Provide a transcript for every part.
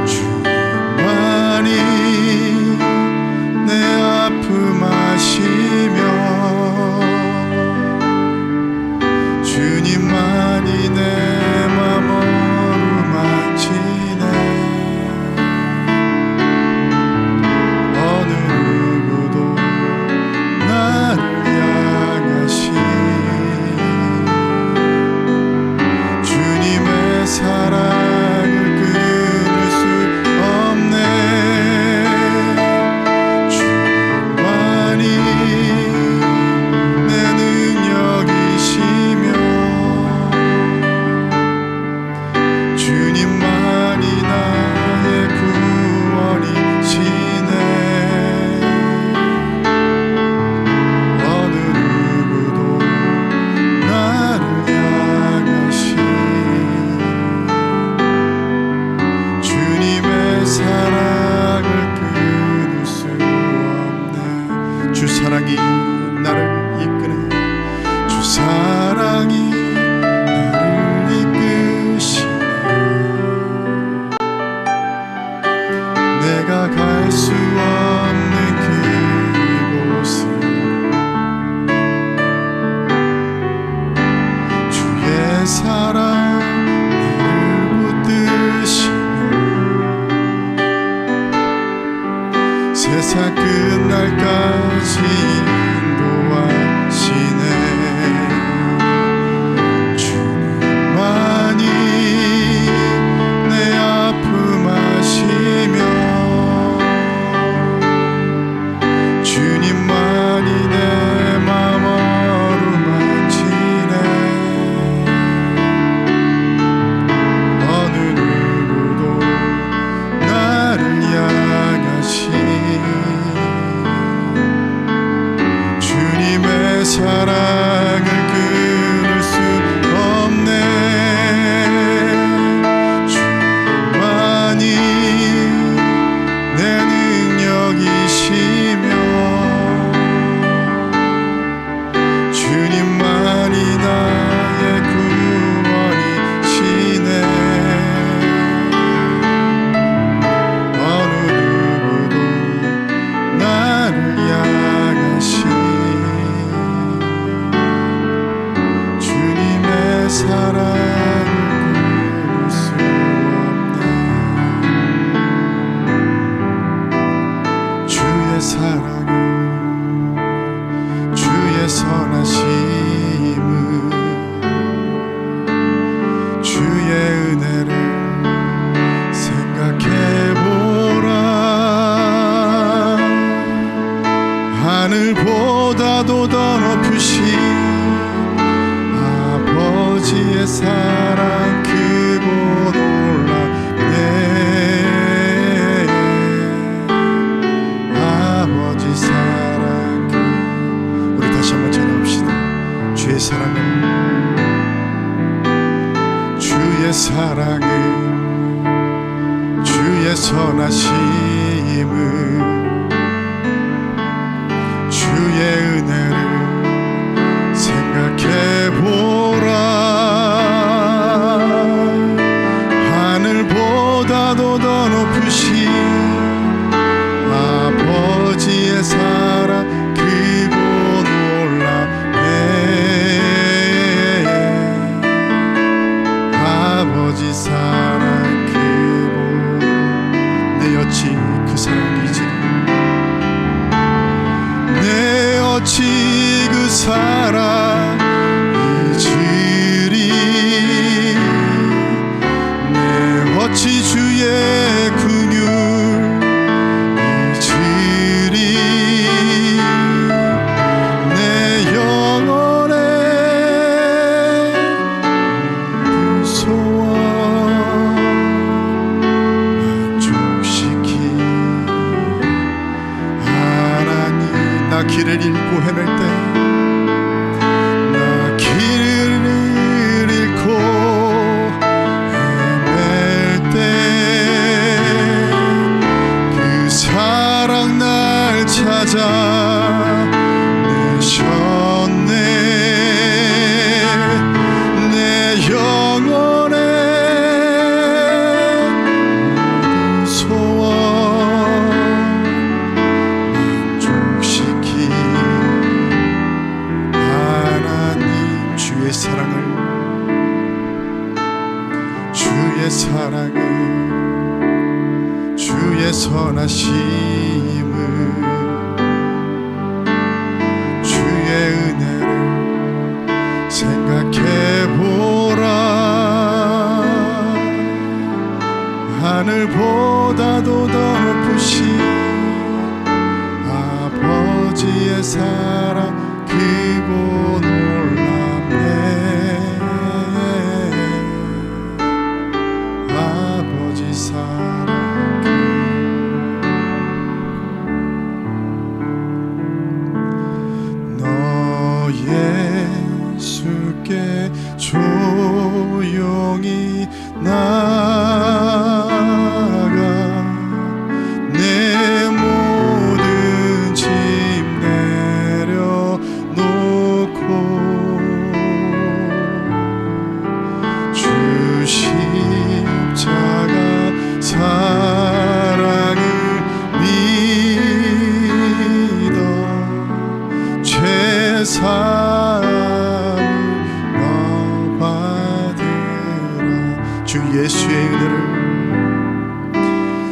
주님만이 내 아픔 아시며 주님만이 내 맘 어루만지네. 어느 누구도 나를 향하시 주님의 사랑을 끊을 수 없네. 주님만이 내 능력이시며 주님만이 나의 구원이시네. 어느 누구도 나를 향하시 주님의 사랑을 끊을 수 없네. 주 사랑이 나를 이끄네. 주 사랑이 나를 이끄시네. 내가 갈 수 없는 그곳을 주의 사랑 나를 붙드시며 세상 끝날까지 인도하시네. 주님만이 내 아픔 아시며 주님만이 내 맘 어루만지네. 어느 누구도 나를 향하시 주님의 사랑을 끊을 수 없네. 주님만이 내 능력이시며 주님만이 나의 구원이시네. 어느 누구도 나를 향하시 주님의 사랑을 끊을 수 없네. 주의 사랑은 주의 선하심은 주의 은혜를 생각해보라. 하늘보다도 더 높으신 아버지의 사랑 크고 놀랍네. 아버지 사랑 우리 다시 한번 찬양합시다. 주의 사랑은 주의 사랑은 주의 선하심은 주의 은혜를 생각해보라. 하늘보다도 더 높으신 아버지의 사랑 크고 놀랍네. 아버지 사랑 크고 내 어찌 그 사랑이지 내 어찌 주의 사랑을 주의 선하심을 주의 은혜를 생각해보라 하늘보다도 더 높으신 아버지의 사랑 크고 놀랍네 아버지 사랑 너 예수께 조용히 나가 내 모든 짐 내려놓고 주 십자가 사랑을 믿어 죄사함을 너 받으라 주 예수의 은혜를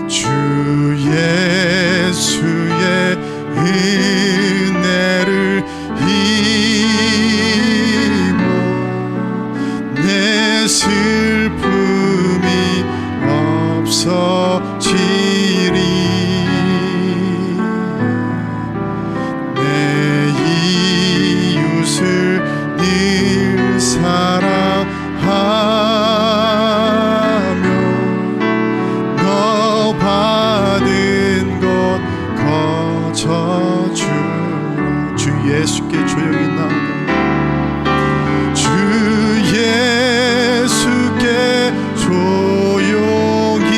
주 예수의 은혜를 입어 내 슬픔이 없어지리 내 이웃을 늘 사랑하며 너 받은 것 거저주라 주 예수께 조용히 나가 주 예수께 조용히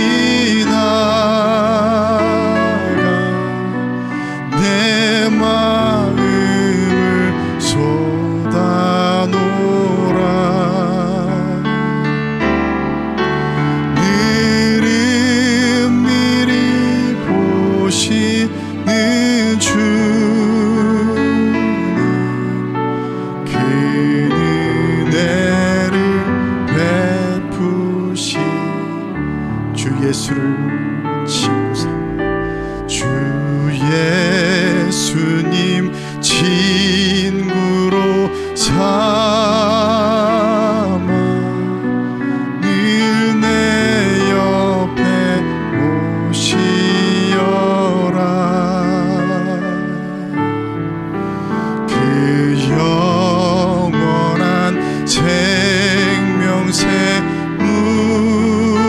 나가 내 마음을 쏟아놓으라 늘 은밀히 보시는 주는 그 은혜를 베푸시 주 예수를 친구 삼아 주 예수님 친구로 삼아 늘 내 옆에 모시어라 그 영원한 생명새 물에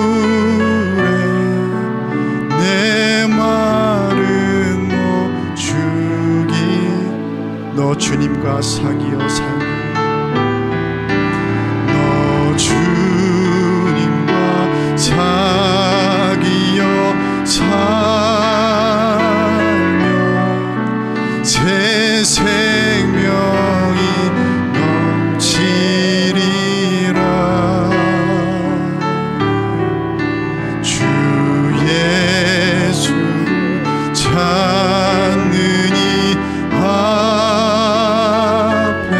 내 마른 목 주기 너 주님과 사귀어 살며 너 주님과 사귀어 살며 새 생명이 넘치리라 주 예수 찾는 이 앞에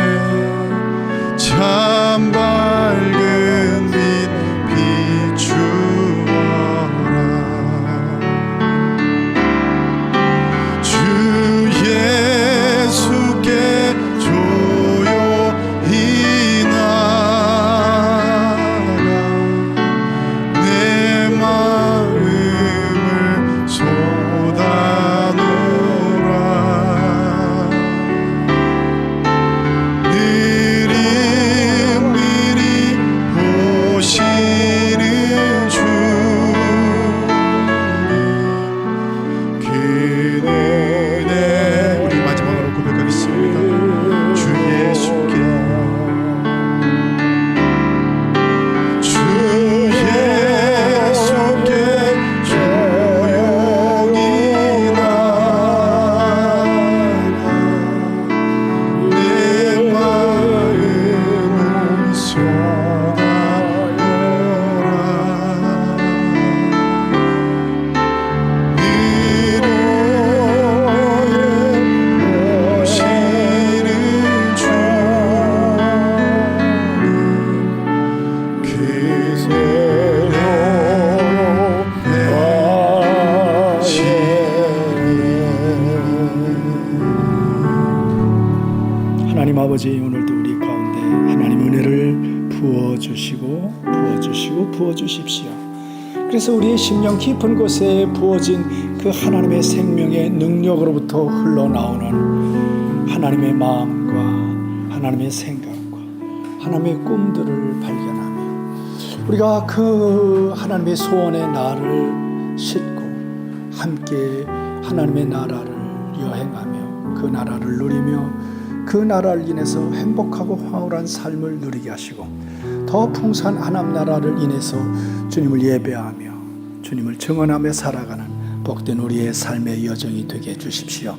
아버지, 오늘도 우리 가운데 하나님 은혜를 부어주십시오. 그래서 우리의 심령 깊은 곳에 부어진 그 하나님의 생명의 능력으로부터 흘러나오는 하나님의 마음과 하나님의 생각과 하나님의 꿈들을 발견하며 우리가 그 하나님의 소원의 날을 싣고 함께 하나님의 나라를 여행하며 그 나라를 누리며 그 나라를 인해서 행복하고 황홀한 삶을 누리게 하시고 더 풍성한 하나님 나라를 인해서 주님을 예배하며 주님을 증언하며 살아가는 복된 우리의 삶의 여정이 되게 해주십시오.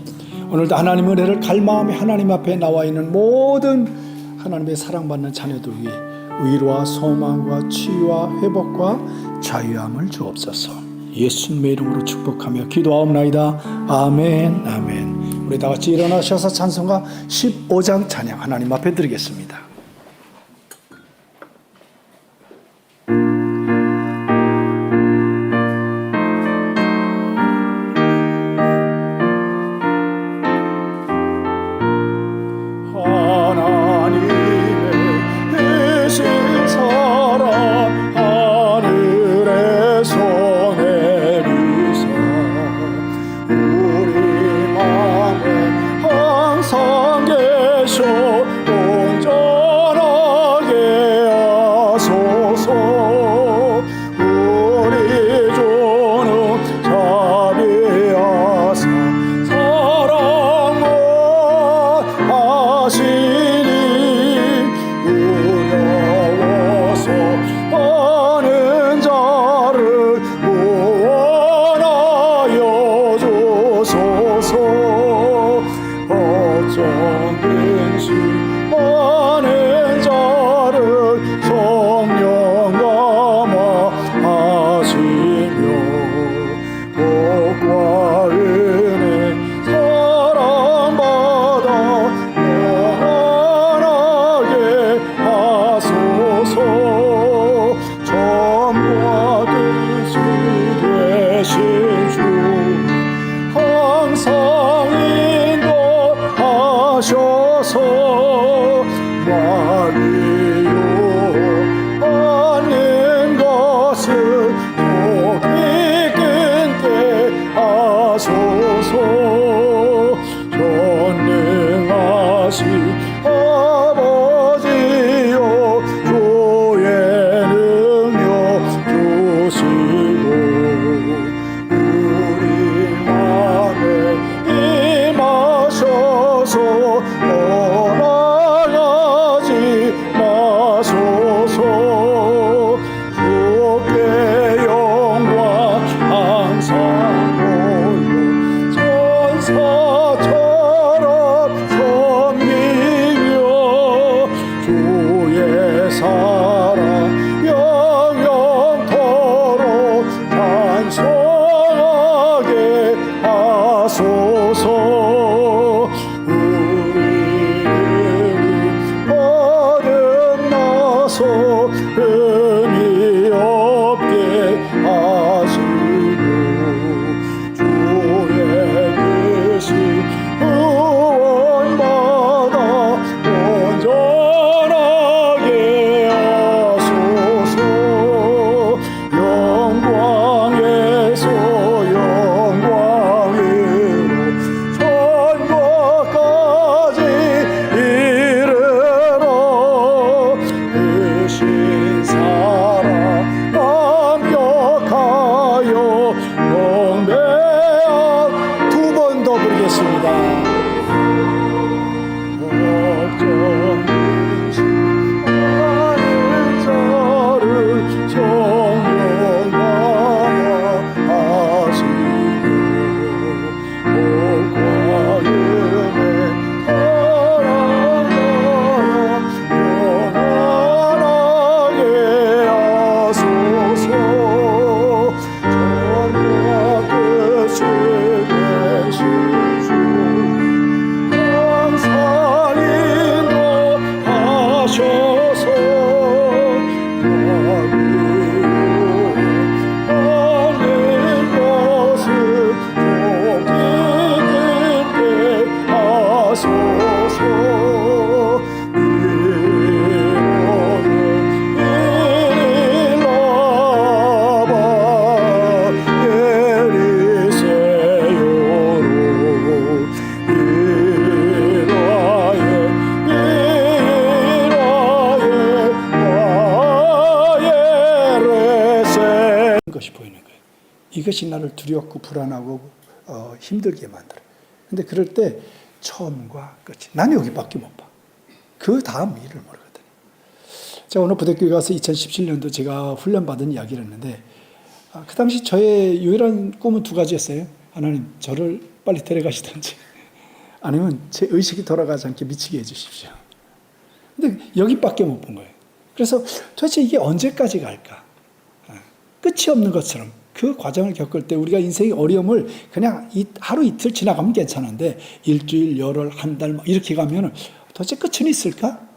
오늘도 하나님의 은혜를 갈망하며 하나님 앞에 나와 있는 모든 하나님의 사랑받는 자녀들 위해 위로와 소망과 치유와 회복과 자유함을 주옵소서. 예수님의 이름으로 축복하며 기도하옵나이다. 아멘, 아멘. 우리 다 같이 일어나셔서 찬송가 15장 찬양 하나님 앞에 드리겠습니다. 항상 계셔 온전 것이 보이는 거예요. 이것이 나를 두렵고 불안하고 힘들게 만들어요. 근데 그럴 때 처음과 끝이, 난 여기밖에 못 봐. 그 다음 일을 모르거든요. 제가 오늘 부대교회 가서 2017년도 제가 훈련받은 이야기를 했는데, 그 당시 저의 유일한 꿈은 두 가지였어요. 하나님, 저를 빨리 데려가시든지 아니면 제 의식이 돌아가지 않게 미치게 해주십시오. 근데 여기밖에 못 본 거예요. 그래서 도대체 이게 언제까지 갈까? 끝이 없는 것처럼 그 과정을 겪을 때 우리가 인생의 어려움을 그냥 하루 이틀 지나가면 괜찮은데 일주일, 열흘, 한 달 이렇게 가면 도대체 끝은 있을까?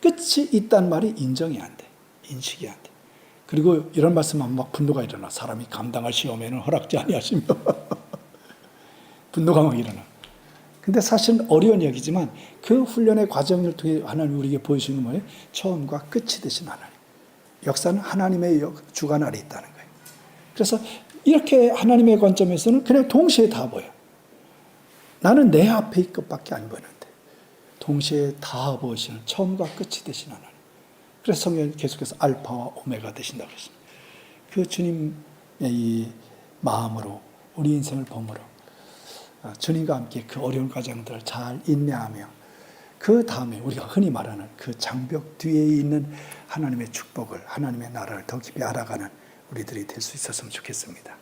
끝이 있단 말이 인정이 안 돼. 인식이 안 돼. 그리고 이런 말씀하면 막 분노가 일어나. 사람이 감당할 시험에는 허락지 아니하시며 분노가 막 일어나. 근데 사실은 어려운 이야기지만 그 훈련의 과정을 통해 하나님 우리에게 보여주는 뭐예요? 처음과 끝이 되신 하나님. 역사는 하나님의 주관 아래 있다는 거예요. 그래서 이렇게 하나님의 관점에서는 그냥 동시에 다 보여. 나는 내 앞에 것밖에 안 보이는데 동시에 다 보시는 처음과 끝이 되신 하나님. 그래서 성경은 계속해서 알파와 오메가 되신다고 그랬습니다. 그 주님의 이 마음으로 우리 인생을 보므로 주님과 함께 그 어려운 과정들을 잘 인내하며 그 다음에 우리가 흔히 말하는 그 장벽 뒤에 있는 하나님의 축복을, 하나님의 나라를 더 깊이 알아가는 우리들이 될 수 있었으면 좋겠습니다.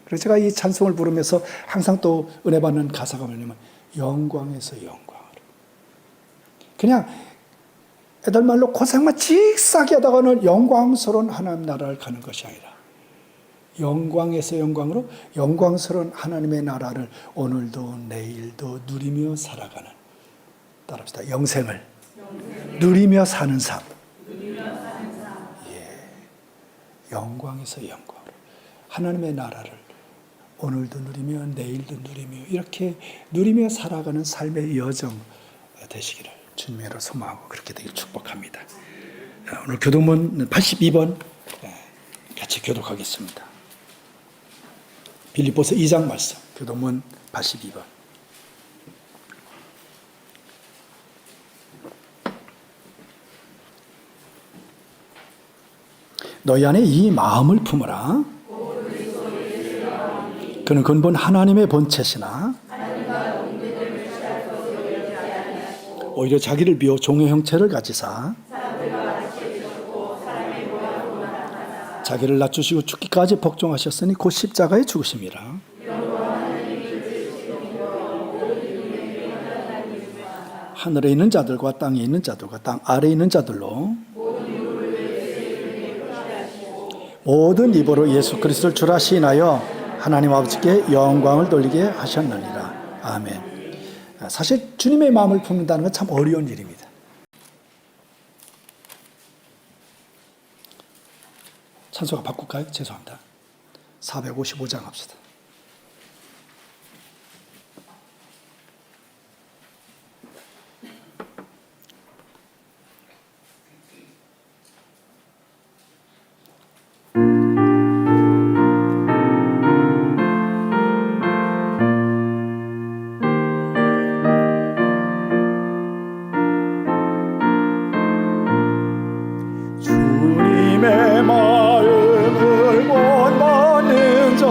그래서 제가 이 찬송을 부르면서 항상 또 은혜 받는 가사가 뭐냐면 영광에서 영광으로. 그냥 애들 말로 고생만 직사게 하다가는 영광스러운 하나님 나라를 가는 것이 아니라 영광에서 영광으로 영광스러운 하나님의 나라를 오늘도 내일도 누리며 살아가는, 따라합시다. 영생을 누리며 사는 삶. 예. 영광에서 영광으로 하나님의 나라를 오늘도 누리며 내일도 누리며 이렇게 누리며 살아가는 삶의 여정 되시기를 주님으로 소망하고 그렇게 되길 축복합니다. 오늘 교독문 82번 같이 교독하겠습니다. 빌립보서 2장 말씀, 교독문 82번. 너희 안에 이 마음을 품으라. 그는 근본 하나님의 본체시나 오히려 자기를 비워 종의 형체를 가지사 자기를 낮추시고 죽기까지 복종하셨으니 곧 십자가에 죽으심이라. 하늘에 있는 자들과 땅에 있는 자들과 땅 아래에 있는 자들로 모든 입으로 예수 그리스도를 주라 시인하여 하나님 아버지께 영광을 돌리게 하셨느니라. 아멘. 사실 주님의 마음을 품는다는 건 참 어려운 일입니다. 찬송가 바꿀까요? 죄송합니다. 455장 합시다. 주님의 마음을 못 받는 자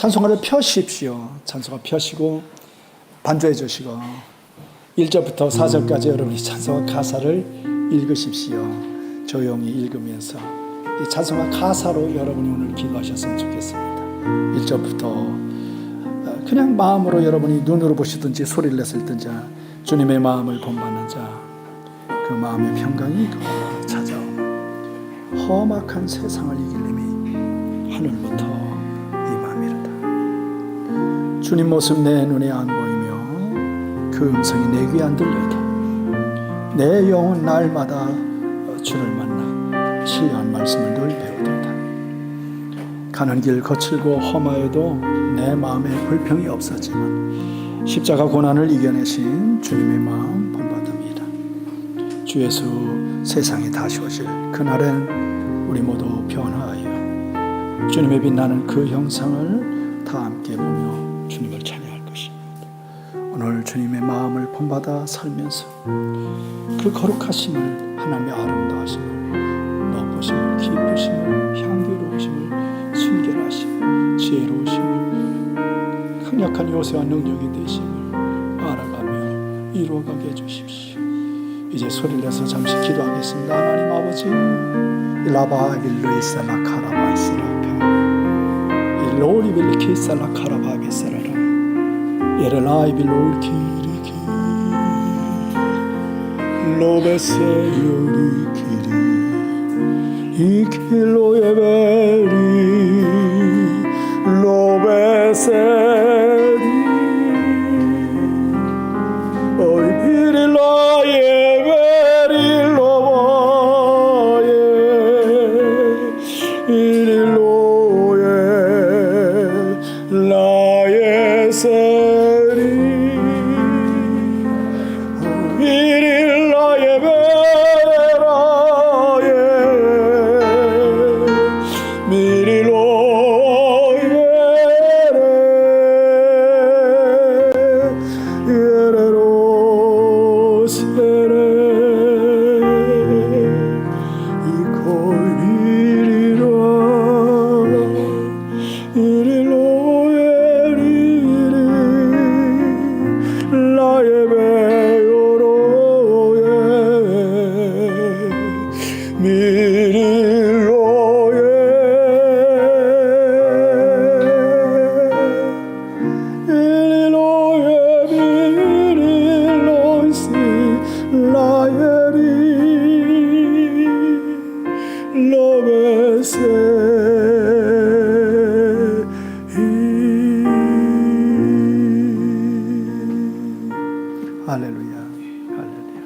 찬송가를 펴십시오. 찬송가 펴시고 반주해 주시고 1절부터 4절까지 여러분이 찬송가 가사를 읽으십시오. 조용히 읽으면서 이 찬송가 가사로 여러분이 오늘 기도하셨으면 좋겠습니다. 1절부터 그냥 마음으로 여러분이 눈으로 보시든지 소리를 내서든지 주님의 마음을 본받는 자, 그 마음의 평강이 찾아오는 험악한 세상을 이길 힘이 하늘부터 임함이로다. 주님 모습 내 눈에 안 보이며 그 음성이 내 귀에 안 들려도 내 영혼 날마다 주를 만나 신령한 말씀을 늘 배우도다. 가는 길 거칠고 험하여도 내 마음에 불평이 없었지만 십자가 고난을 이겨내신 주님의 마음 본받습니다. 주 예수 세상에 다시 오실 그날엔 우리 모두 변화하여 주님의 빛나는 그 형상을 다 함께 보며 주님을 찬양할 것입니다. 오늘 주님의 마음을 본받아 살면서 그 거룩하심을, 하나님의 아름다우심을, 높으심을, 기쁘심을, 향기로우심을, 순결하심을, 지혜로우심을, 강력한 요새와 능력이 되심을 알아가며 이루어가게 해주십시오. 이제 소리를 내서 잠시 기도하겠습니다. 하나님 아버지, 라바 일루이살라 카라바이스라카 일로리빌리키살라 카라바비사라라 예레라이빌로키리키 로베세요리키리 이킬로예베리 로베세리 오이비릴라예베리 로바예 이릴로예 라예세리 오이릴라예베라예 할렐루야, 할렐루야.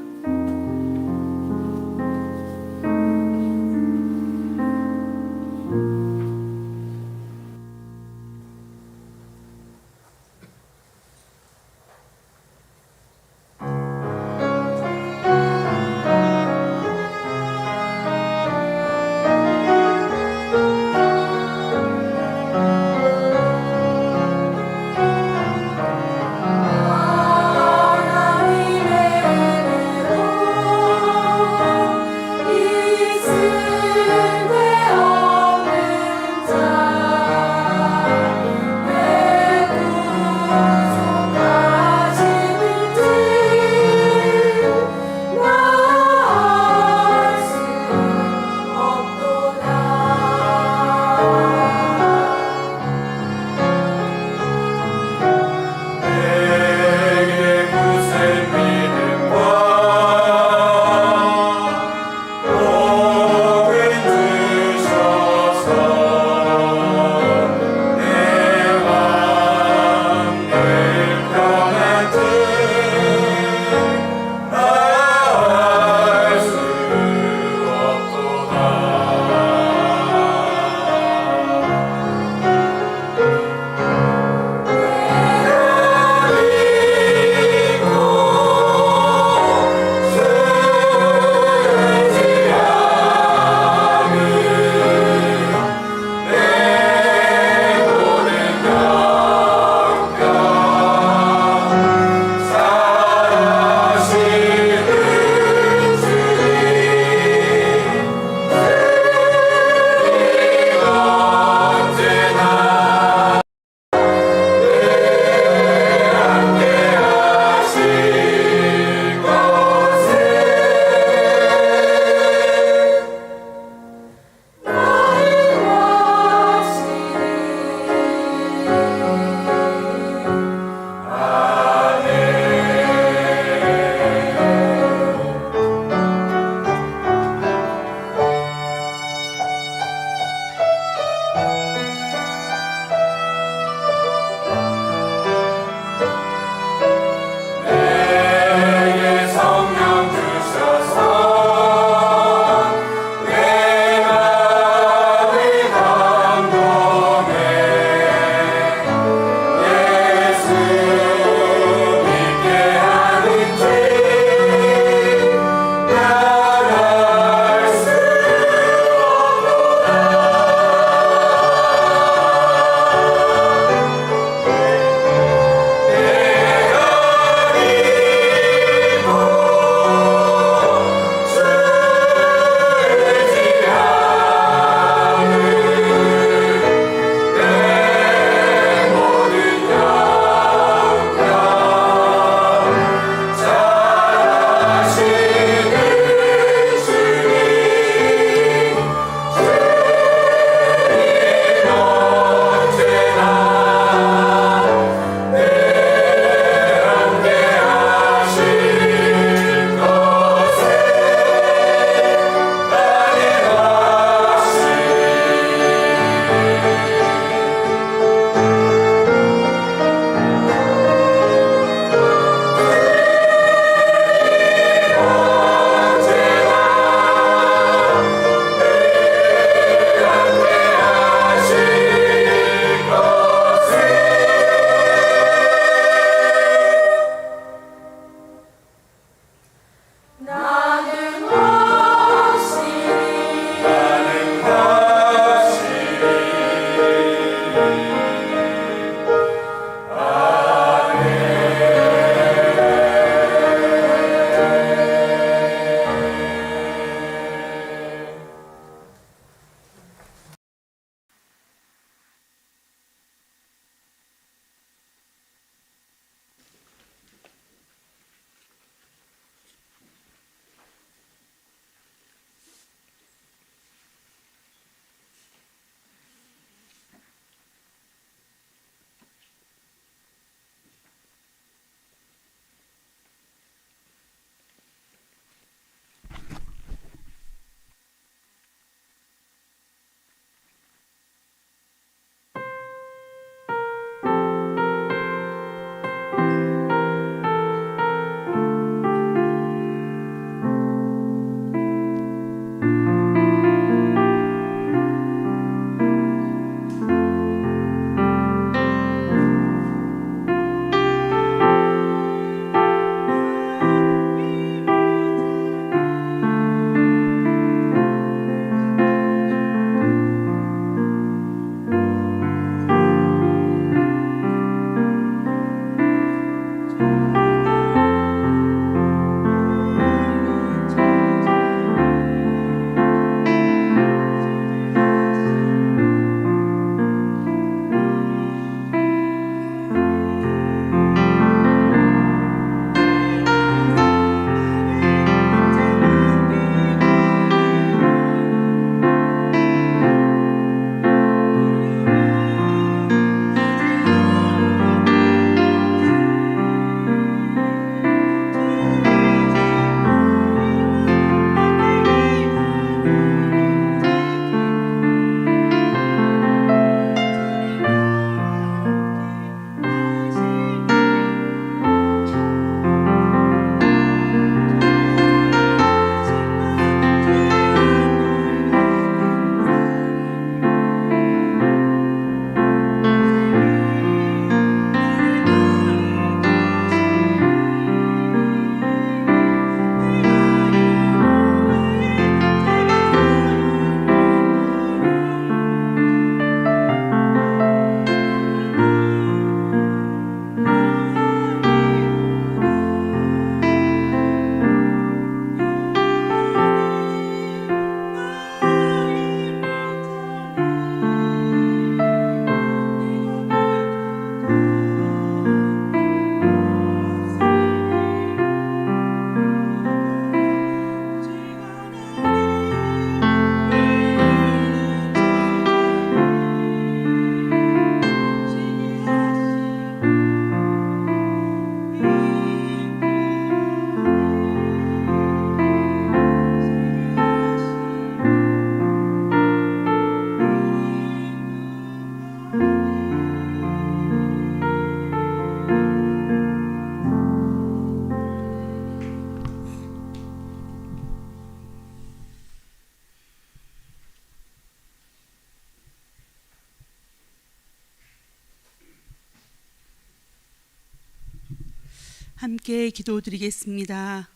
함께 기도드리겠습니다.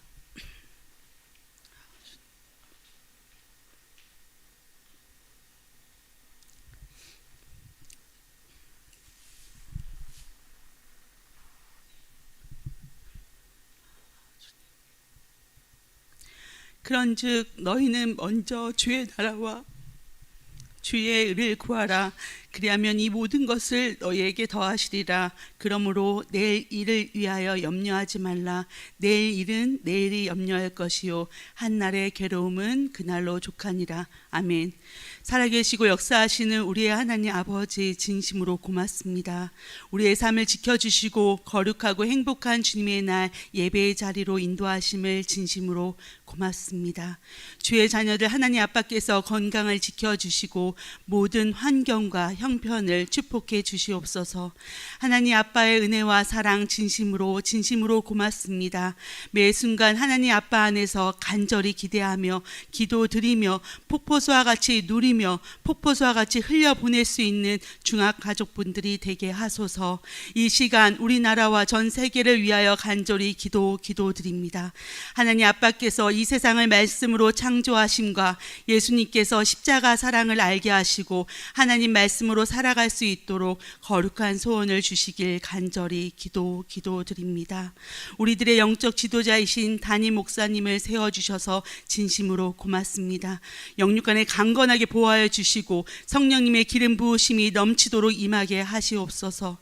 그런즉 너희는 먼저 주의 나라와 주의 의를 구하라. 그리하면 이 모든 것을 너희에게 더하시리라. 그러므로 내일 일을 위하여 염려하지 말라. 내일 일은 내일이 염려할 것이요 한날의 괴로움은 그날로 족하니라. 아멘. 살아계시고 역사하시는 우리의 하나님 아버지, 진심으로 고맙습니다. 우리의 삶을 지켜주시고 거룩하고 행복한 주님의 날 예배의 자리로 인도하심을 진심으로 고맙습니다. 주의 자녀들 하나님 아빠께서 건강을 지켜주시고 모든 환경과 형편을 축복해 주시옵소서. 하나님 아빠의 은혜와 사랑 진심으로 고맙습니다. 매 순간 하나님 아빠 안에서 간절히 기대하며 기도드리며 폭포수와 같이 누리며 폭포수와 같이 흘려보낼 수 있는 중학가족분들이 되게 하소서. 이 시간 우리나라와 전 세계를 위하여 간절히 기도드립니다. 하나님 아빠께서 이 세상을 말씀으로 창조하심과 예수님께서 십자가 사랑을 알게 하시고 하나님 말씀으로 살아갈 수 있도록 거룩한 소원을 주시길 간절히 기도드립니다. 우리들의 영적 지도자이신 담임 목사님을 세워주셔서 진심으로 고맙습니다. 영육간에 강건하게 보호하여 주시고 성령님의 기름 부으심이 넘치도록 임하게 하시옵소서.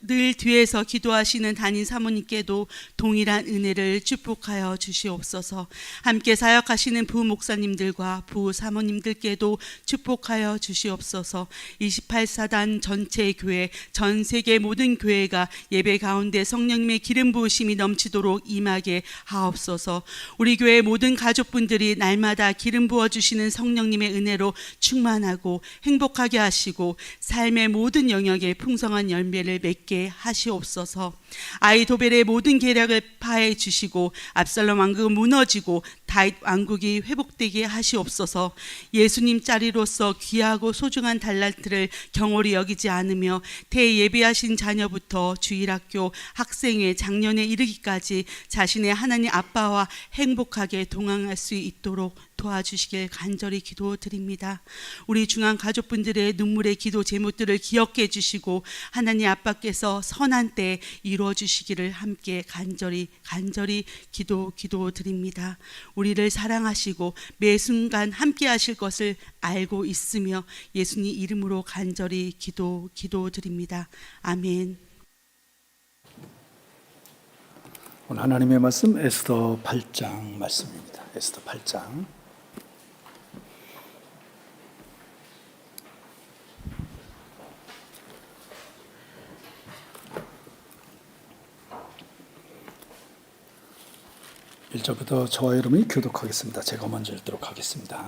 늘 뒤에서 기도하시는 담임 사모님께도 동일한 은혜를 축복하여 주시옵소서. 함께 사역하시는 부목사님들과 부사모님들께도 축복하여 주시옵소서. 28사단 전체 교회, 전 세계 모든 교회가 예배 가운데 성령님의 기름 부으심이 넘치도록 임하게 하옵소서. 우리 교회 모든 가족분들이 날마다 기름 부어주시는 성령님의 은혜로 충만하고 행복하게 하시고 삶의 모든 영역에 풍성한 열매를 맺게 하시옵소서. 아이도벨의 모든 계략을 파해 주시고 압살롬 왕국은 무너지고 다윗 왕국이 회복되게 하시옵소서. 예수님 자리로서 귀하고 소중한 달란트를 경홀히 여기지 않으며 대예비하신 자녀부터 주일학교 학생회 장년에 이르기까지 자신의 하나님 아빠와 행복하게 동행할 수 있도록 도와주시길 간절히 기도드립니다. 우리 중앙 가족분들의 눈물의 기도 제목들을 기억해 주시고 하나님 아빠께서 선한 때 이루어 주시기를 함께 간절히 기도드립니다. 우리를 사랑하시고 매 순간 함께 하실 것을 알고 있으며 예수님 이름으로 간절히 기도드립니다. 아멘. 오늘 하나님의 말씀 에스더 8장 말씀입니다. 에스더 8장. 일절부터 저와 여러분이 교독하겠습니다. 제가 먼저 읽도록 하겠습니다.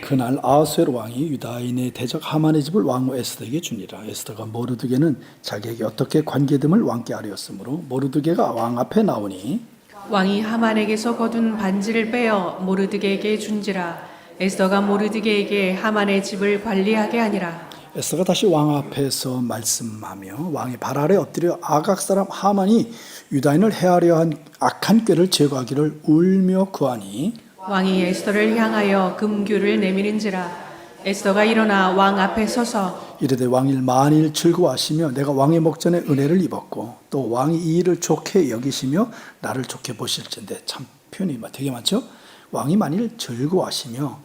그날 아하수에로 왕이 유다인의 대적 하만의 집을 왕후 에스더에게 주니라. 에스더가 모르드게는 자기에게 어떻게 관계됨을 왕께 아뢰었으므로 모르드게가 왕 앞에 나오니 왕이 하만에게서 거둔 반지를 빼어 모르드게에게 준지라. 에스더가 모르드게에게 하만의 집을 관리하게 하니라. 에스더가 다시 왕 앞에서 말씀하며 왕의 발 아래 엎드려 아각 사람 하만이 유다인을 해하려 한 악한 꾀를 제거하기를 울며 구하니 왕이 에스더를 향하여 금규를 내미는지라. 에스더가 일어나 왕 앞에 서서 이르되 왕일 만일 즐거워하시며 내가 왕의 목전에 은혜를 입었고 또 왕이 이 일을 좋게 여기시며 나를 좋게 보실진데 참 표현이 되게 많죠. 왕이 만일 즐거워하시며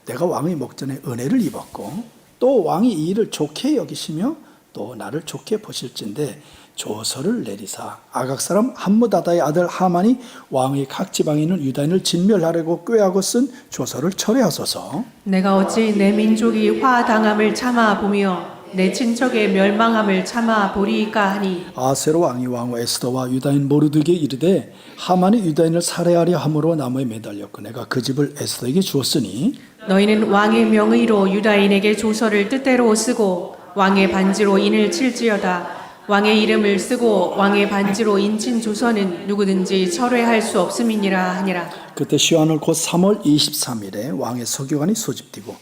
내가 왕의 목전에 은혜를 입었고 또 왕이 이 일을 좋게 여기시며 또 나를 좋게 보실진데 조서를 내리사 아각 사람 함므다다의 아들 하만이 왕의 각 지방에 있는 유다인을 진멸하려고 꾀하고 쓴 조서를 철회하소서. 내가 어찌 내 민족이 화당함을 참아 보며 내 친척의 멸망함을 참아 보리이까 하니. 아하수에로 왕이 왕후 에스더와 유다인 모르드게 이르되 하만이 유다인을 살해하려 함으로 나무에 매달렸고 내가 그 집을 에스더에게 주었으니 너희는 왕의 명의로 유다인에게 조서를 뜻대로 쓰고 왕의 반지로 인을 칠지어다. 왕의 이름을 쓰고 왕의 반지로 인친 조서는 누구든지 철회할 수 없음이니라 하니라. 그때 시한월 곧 3월 23일에 왕의 서기관이 소집되고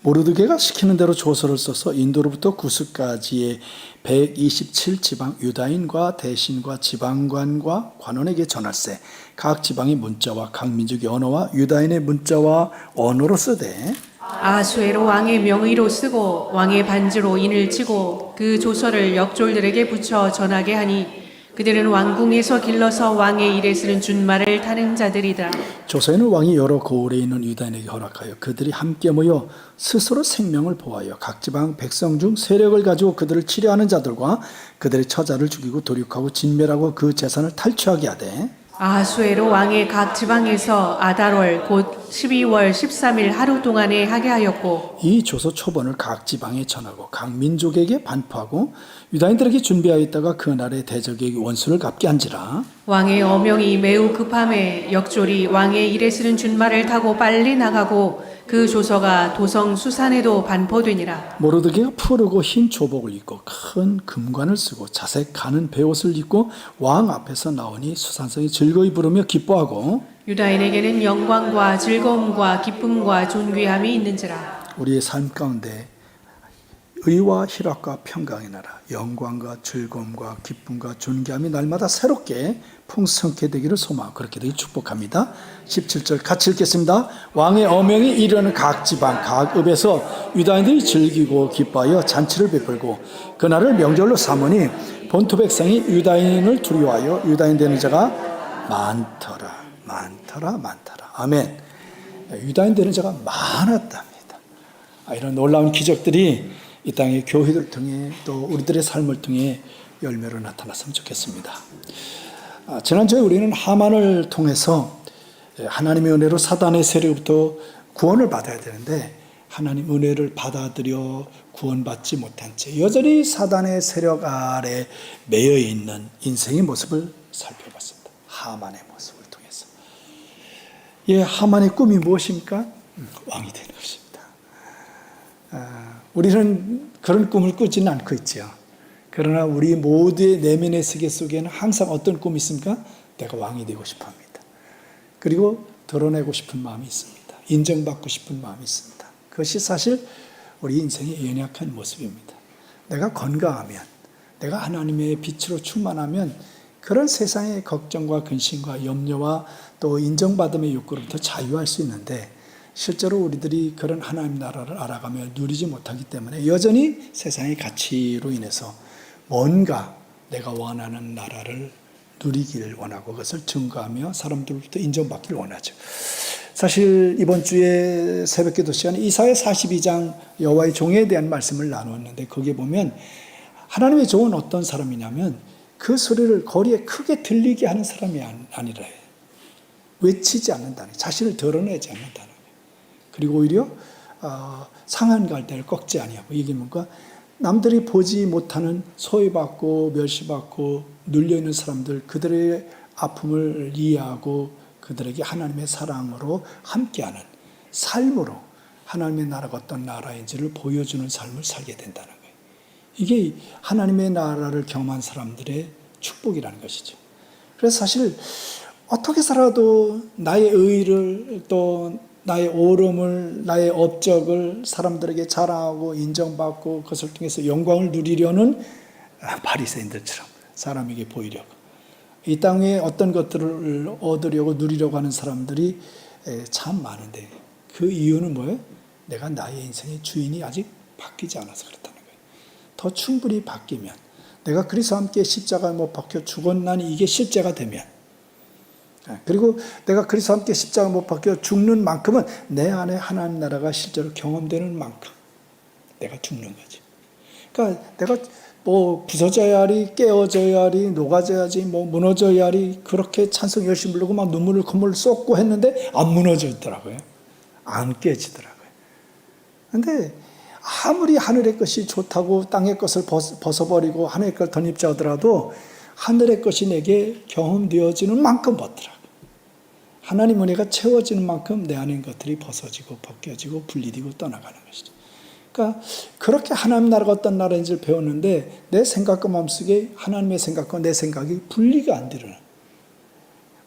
모르드게가 시키는 대로 조서를 써서 인도로부터 구스까지의 127지방 유다인과 대신과 지방관과 관원에게 전할세. 각 지방의 문자와 각 민족의 언어와 유다인의 문자와 언어로 쓰되 아수에로 왕의 명의로 쓰고 왕의 반지로 인을 치고 그 조서를 역졸들에게 붙여 전하게 하니 그들은 왕궁에서 길러서 왕의 일에 쓰는 준말을 타는 자들이다. 조서에는 왕이 여러 고을에 있는 유다인에게 허락하여 그들이 함께 모여 스스로 생명을 보하여 각 지방 백성 중 세력을 가지고 그들을 치려하는 자들과 그들의 처자를 죽이고 도륙하고 진멸하고 그 재산을 탈취하게 하되 아수에로 왕의 각 지방에서 아달월 곧 12월 13일 하루 동안에 하게 하였고 이 조서 초본을 각 지방에 전하고 각 민족에게 반포하고 유다인들에게 준비하였다가 그날에 대적에게 원수를 갚게 한지라. 왕의 어명이 매우 급함에 역졸이 왕의 일에 쓰는 준말을 타고 빨리 나가고 그 조서가 도성 수산에도 반포되니라. 모르드게가 푸르고 흰 조복을 입고 큰 금관을 쓰고 자색 가는 베옷을 입고 왕 앞에서 나오니 수산성이 즐거이 부르며 기뻐하고 유다인에게는 영광과 즐거움과 기쁨과 존귀함이 있는지라. 우리의 삶 가운데 의와 희락과 평강의 나라, 영광과 즐거움과 기쁨과 존귀함이 날마다 새롭게 풍성케 되기를 소망하고 그렇게 되기 축복합니다. 17절 같이 읽겠습니다. 왕의 어명이 이르는 각 지방 각 읍에서 유다인들이 즐기고 기뻐하여 잔치를 베풀고 그날을 명절로 삼으니 본토 백성이 유다인을 두려워하여 유다인 되는 자가 많더라. 아멘. 유다인 되는 자가 많았답니다. 이런 놀라운 기적들이 이 땅의 교회를 통해 또 우리들의 삶을 통해 열매로 나타났으면 좋겠습니다. 지난주에 우리는 하만을 통해서 하나님의 은혜로 사단의 세력부터 구원을 받아야 되는데 하나님 은혜를 받아들여 구원받지 못한 채 여전히 사단의 세력 아래 매여 있는 인생의 모습을 살펴봤습니다. 하만의 모습을 통해서. 하만의 꿈이 무엇입니까? 왕이 되는 것입니다. 우리는 그런 꿈을 꾸지는 않고 있죠. 그러나 우리 모두의 내면의 세계 속에는 항상 어떤 꿈이 있습니까? 내가 왕이 되고 싶어 합니다. 그리고 드러내고 싶은 마음이 있습니다. 인정받고 싶은 마음이 있습니다. 그것이 사실 우리 인생의 연약한 모습입니다. 내가 건강하면, 내가 하나님의 빛으로 충만하면 그런 세상의 걱정과 근심과 염려와 또 인정받음의 욕구로부터 자유할 수 있는데 실제로 우리들이 그런 하나님 나라를 알아가며 누리지 못하기 때문에 여전히 세상의 가치로 인해서 뭔가 내가 원하는 나라를 누리기를 원하고 그것을 증거하며 사람들로부터 인정받기를 원하죠. 사실 이번 주에 새벽기도 시간에 이사야 42장 여호와의 종에 대한 말씀을 나누었는데 거기에 보면 하나님의 종은 어떤 사람이냐면 그 소리를 거리에 크게 들리게 하는 사람이 아니라 해요. 외치지 않는다는, 자신을 드러내지 않는다는. 그리고 오히려 상한 갈대를 꺾지 아니하고 이게 뭔가 남들이 보지 못하는 소외받고 멸시받고 눌려있는 사람들 그들의 아픔을 이해하고 그들에게 하나님의 사랑으로 함께하는 삶으로 하나님의 나라가 어떤 나라인지를 보여주는 삶을 살게 된다는 거예요. 이게 하나님의 나라를 경험한 사람들의 축복이라는 것이죠. 그래서 사실 어떻게 살아도 나의 의를 또 나의 옳음을, 나의 업적을 사람들에게 자랑하고 인정받고 그것을 통해서 영광을 누리려는 바리새인들처럼 사람에게 보이려고 이 땅에 어떤 것들을 얻으려고 누리려고 하는 사람들이 참 많은데 그 이유는 뭐예요? 내가 나의 인생의 주인이 아직 바뀌지 않아서 그렇다는 거예요. 더 충분히 바뀌면 내가 그리스도와 함께 십자가에 못 박혀 죽었나니 이게 실제가 되면 그리고 내가 그리스도와 함께 십자가 못 박혀 죽는 만큼은 내 안에 하나님 나라가 실제로 경험되는 만큼 내가 죽는 거지. 그러니까 내가 뭐 부서져야 하리, 깨어져야 하리, 녹아져야지, 뭐 무너져야 하리 그렇게 찬송 열심히 부르고 막 눈물을 콧물을 쏟고 했는데 안 무너지더라고요. 안 깨지더라고요. 그런데 아무리 하늘의 것이 좋다고 땅의 것을 벗어버리고 하늘의 걸 덧입자 하더라도 하늘의 것이 내게 경험되어지는 만큼 벗더라고요. 하나님 은혜가 채워지는 만큼 내 안에 있는 것들이 벗어지고 벗겨지고 분리되고 떠나가는 것이죠. 그러니까 그렇게 하나님 나라가 어떤 나라인지를 배웠는데 내 생각과 마음속에 하나님의 생각과 내 생각이 분리가 안 되는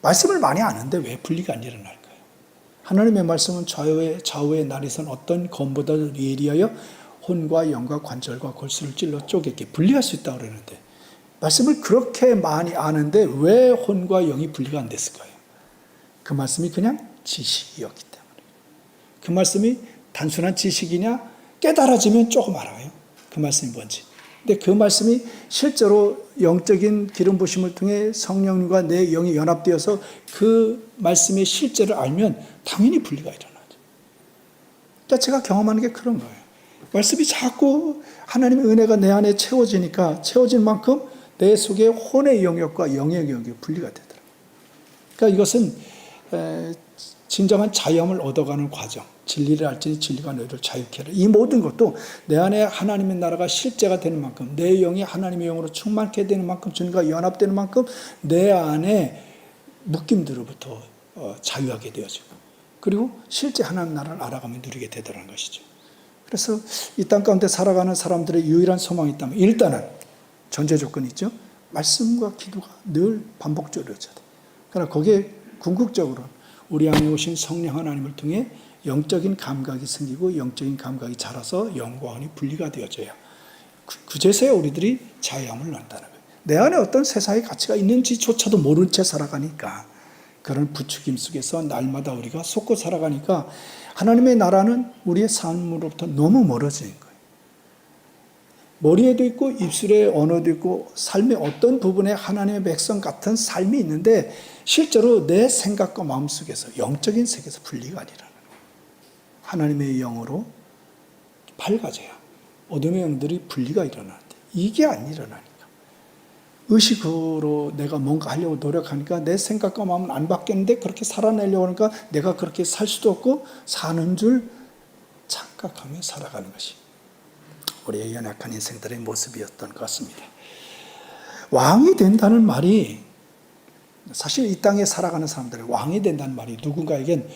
말씀을 많이 아는데 왜 분리가 안 일어날까요? 하나님의 말씀은 좌우의 날에선 어떤 검보다 예리하여 혼과 영과 관절과 골수를 찔러 쪼개게 분리할 수 있다고 그러는데, 말씀을 그렇게 많이 아는데 왜 혼과 영이 분리가 안 됐을까요? 그 말씀이 그냥 지식이었기 때문에. 그 말씀이 단순한 지식이냐? 깨달아지면 조금 알아요. 그 말씀이 뭔지. 근데 그 말씀이 실제로 영적인 기름 부심을 통해 성령과 내 영이 연합되어서 그 말씀의 실제를 알면 당연히 분리가 일어나죠. 그러니까 제가 경험하는 게 그런 거예요. 말씀이 자꾸 하나님의 은혜가 내 안에 채워지니까 채워진 만큼 내 속에 혼의 영역과 영의 영역이 분리가 되더라고요. 그러니까 이것은 진정한 자유함을 얻어가는 과정. 진리를 알지니 진리가 너희를 자유케 하라. 이 모든 것도 내 안에 하나님의 나라가 실제가 되는 만큼, 내 영이 하나님의 영으로 충만케 되는 만큼, 주님과 연합되는 만큼 내 안에 묶임들로부터 자유하게 되어지고, 그리고 실제 하나님 나라를 알아가며 누리게 되더라는 것이죠. 그래서 이 땅 가운데 살아가는 사람들의 유일한 소망이 있다면 일단은 전제 조건이 있죠. 말씀과 기도가 늘 반복적으로 이루어져야 돼. 그러나 거기에 궁극적으로 우리 안에 오신 성령 하나님을 통해 영적인 감각이 생기고 영적인 감각이 자라서 영과 혼이 분리가 되어져야 그제서야 우리들이 자유함을 얻는다는 거예요. 내 안에 어떤 세상의 가치가 있는지조차도 모른 채 살아가니까, 그런 부추김 속에서 날마다 우리가 속고 살아가니까 하나님의 나라는 우리의 삶으로부터 너무 멀어지는 거예요. 머리에도 있고 입술에 언어도 있고 삶의 어떤 부분에 하나님의 백성 같은 삶이 있는데 실제로 내 생각과 마음속에서 영적인 세계에서 분리가 아니라는 거예요. 하나님의 영으로 밝아져야 어둠의 영들이 분리가 일어나는데 이게 안 일어나니까, 의식으로 내가 뭔가 하려고 노력하니까 내 생각과 마음은 안 바뀌었는데 그렇게 살아내려고 하니까 내가 그렇게 살 수도 없고 사는 줄 착각하며 살아가는 것이 우리의 연약한 인생들의 모습이었던 것 같습니다. 왕이 된다는 말이, 사실 이 땅에 살아가는 사람들은 왕이 된다는 말이 누군가에겐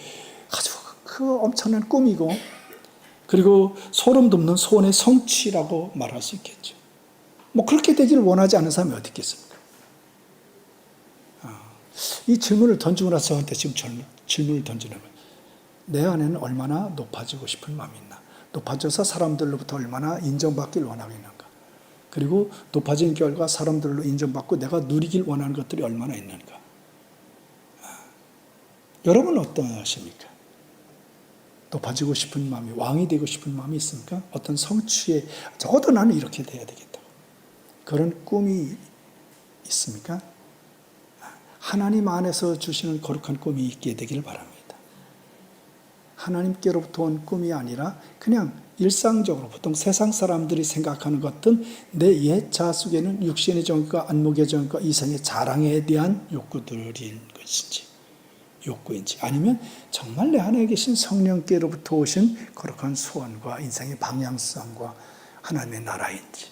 아주 그 엄청난 꿈이고, 그리고 소름 돋는 소원의 성취라고 말할 수 있겠죠. 뭐 그렇게 되기를 원하지 않는 사람이 어디 있겠습니까? 이 질문을 던지고 나서 저한테 지금 질문을 던지는 거예요. 내 안에는 얼마나 높아지고 싶은 마음이 있나? 높아져서 사람들로부터 얼마나 인정받기를 원하고 있는가? 그리고 높아진 결과 사람들로 인정받고 내가 누리길 원하는 것들이 얼마나 있는가? 여러분은 어떠하십니까? 높아지고 싶은 마음이, 왕이 되고 싶은 마음이 있습니까? 어떤 성취에 적어도 나는 이렇게 돼야 되겠다, 그런 꿈이 있습니까? 하나님 안에서 주시는 거룩한 꿈이 있게 되기를 바랍니다. 하나님께로부터 온 꿈이 아니라 그냥 일상적으로 보통 세상 사람들이 생각하는 것은 내 옛 자아 속에는 육신의 정욕과 안목의 정욕과 이성의 자랑에 대한 욕구들인 것인지, 욕구인지, 아니면 정말 내 안에 계신 성령께로부터 오신 거룩한 소원과 인생의 방향성과 하나님의 나라인지.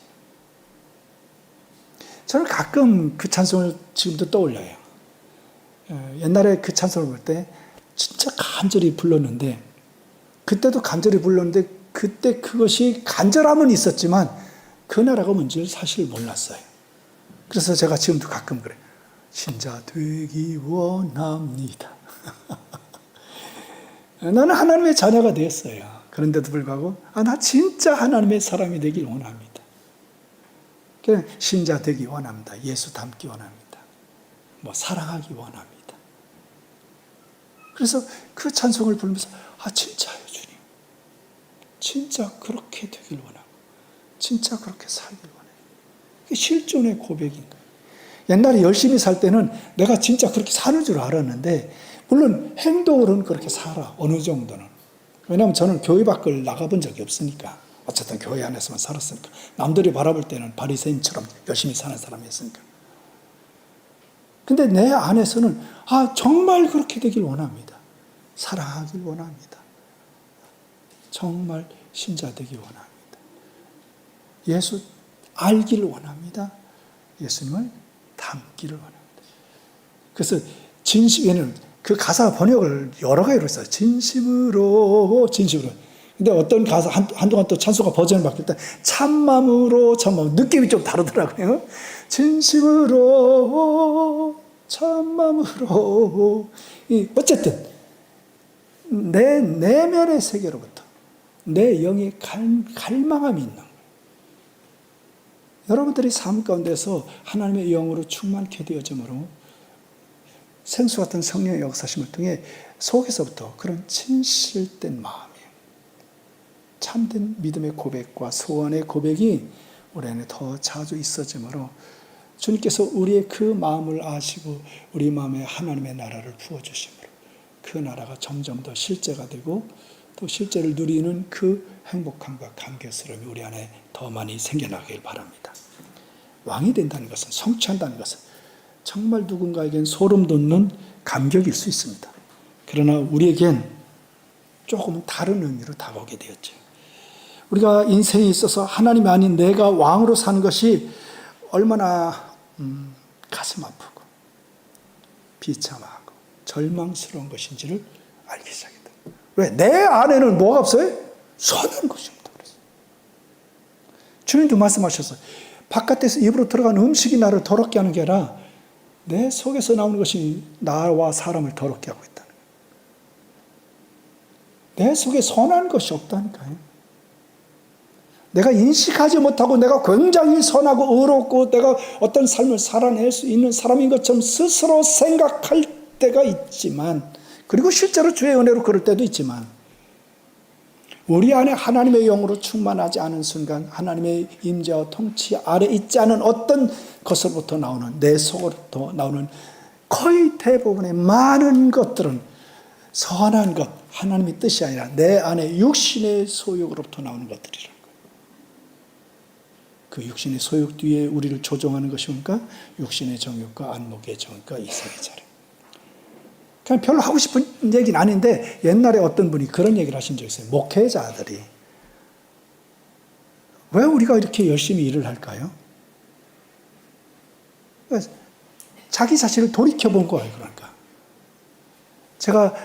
저는 가끔 그 찬송을 지금도 떠올려요. 옛날에 그 찬송을 볼 때 진짜 간절히 불렀는데, 그때도 간절히 불렀는데 그때 그것이 간절함은 있었지만 그 나라가 뭔지를 사실 몰랐어요. 그래서 제가 지금도 가끔 그래요. 신자 되기 원합니다. 나는 하나님의 자녀가 되었어요. 그런데도 불구하고 나 진짜 하나님의 사람이 되길 원합니다. 그냥 신자 되기 원합니다. 예수 닮기 원합니다. 사랑하기 원합니다. 그래서 그 찬송을 부르면서 진짜요 주님, 진짜 그렇게 되길 원하고 진짜 그렇게 살길 원해요. 그게 실존의 고백인 거예요. 옛날에 열심히 살 때는 내가 진짜 그렇게 사는 줄 알았는데, 물론 행동으로는 그렇게 살아, 어느 정도는. 왜냐하면 저는 교회 밖을 나가본 적이 없으니까, 어쨌든 교회 안에서만 살았으니까, 남들이 바라볼 때는 바리새인처럼 열심히 사는 사람이었으니까. 근데 내 안에서는 정말 그렇게 되길 원합니다. 사랑하길 원합니다. 정말 신자 되길 원합니다. 예수 알기를 원합니다. 예수님을 닮기를 원합니다. 그래서 진심에는 그 가사 번역을 여러 가지로 했어요. 진심으로. 근데 어떤 가사, 한동안 또 찬송가 버전을 바뀔 때 참마음으로, 느낌이 좀 다르더라고요. 진심으로, 참마음으로. 어쨌든 내 내면의 세계로부터 내 영의 갈망함이 있는 거예요. 여러분들이 삶 가운데서 하나님의 영으로 충만케 되어짐으로 생수 같은 성령의 역사심을 통해 속에서부터 그런 진실된 마음이에요. 참된 믿음의 고백과 소원의 고백이 우리 안에 더 자주 있어짐으로 주님께서 우리의 그 마음을 아시고 우리 마음에 하나님의 나라를 부어주심으로 그 나라가 점점 더 실제가 되고 또 실제를 누리는 그 행복함과 감격스러움이 우리 안에 더 많이 생겨나길 바랍니다. 왕이 된다는 것은, 성취한다는 것은 정말 누군가에겐 소름 돋는 감격일 수 있습니다. 그러나 우리에겐 조금 다른 의미로 다가오게 되었죠. 우리가 인생에 있어서 하나님이 아닌 내가 왕으로 사는 것이 얼마나 가슴 아프고 비참하고 절망스러운 것인지를 알기 시작했다. 왜? 내 안에는 뭐가 없어요? 선한 것이 없다 그랬어요. 주님도 말씀하셨어요. 바깥에서 입으로 들어간 음식이 나를 더럽게 하는 게 아니라 내 속에서 나오는 것이 나와 사람을 더럽게 하고 있다는 거예요. 내 속에 선한 것이 없다니까요. 내가 인식하지 못하고 내가 굉장히 선하고 의롭고 내가 어떤 삶을 살아낼 수 있는 사람인 것처럼 스스로 생각할 때가 있지만, 그리고 실제로 주의 은혜로 그럴 때도 있지만, 우리 안에 하나님의 영으로 충만하지 않은 순간 하나님의 임재와 통치 아래 있지 않은 어떤 것으로부터 나오는, 내 속으로부터 나오는 거의 대부분의 많은 것들은 선한 것, 하나님의 뜻이 아니라 내 안에 육신의 소욕으로부터 나오는 것들이라는 거예요. 그 육신의 소욕 뒤에 우리를 조종하는 것이 뭔가? 육신의 정욕과 안목의 정욕과 이성의 자력. 그냥 별로 하고 싶은 얘기는 아닌데 옛날에 어떤 분이 그런 얘기를 하신 적이 있어요. 목회자들이 왜 우리가 이렇게 열심히 일을 할까요? 자기 자신을 돌이켜본 거예요. 그러니까 제가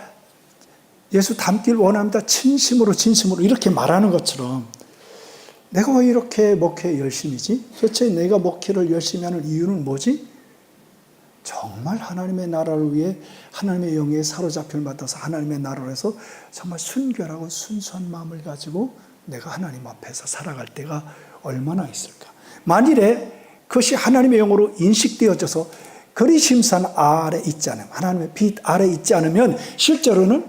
예수 닮길 원합니다. 진심으로 이렇게 말하는 것처럼 내가 왜 이렇게 목회 열심히지? 도대체 내가 목회를 열심히 하는 이유는 뭐지? 정말 하나님의 나라를 위해 하나님의 영에 사로잡힘을 받아서 하나님의 나라로 해서 정말 순결하고 순수한 마음을 가지고 내가 하나님 앞에서 살아갈 때가 얼마나 있을까? 만일에 그것이 하나님의 영으로 인식되어져서 그리심산 아래 있지 않으면, 하나님의 빛 아래 있지 않으면 실제로는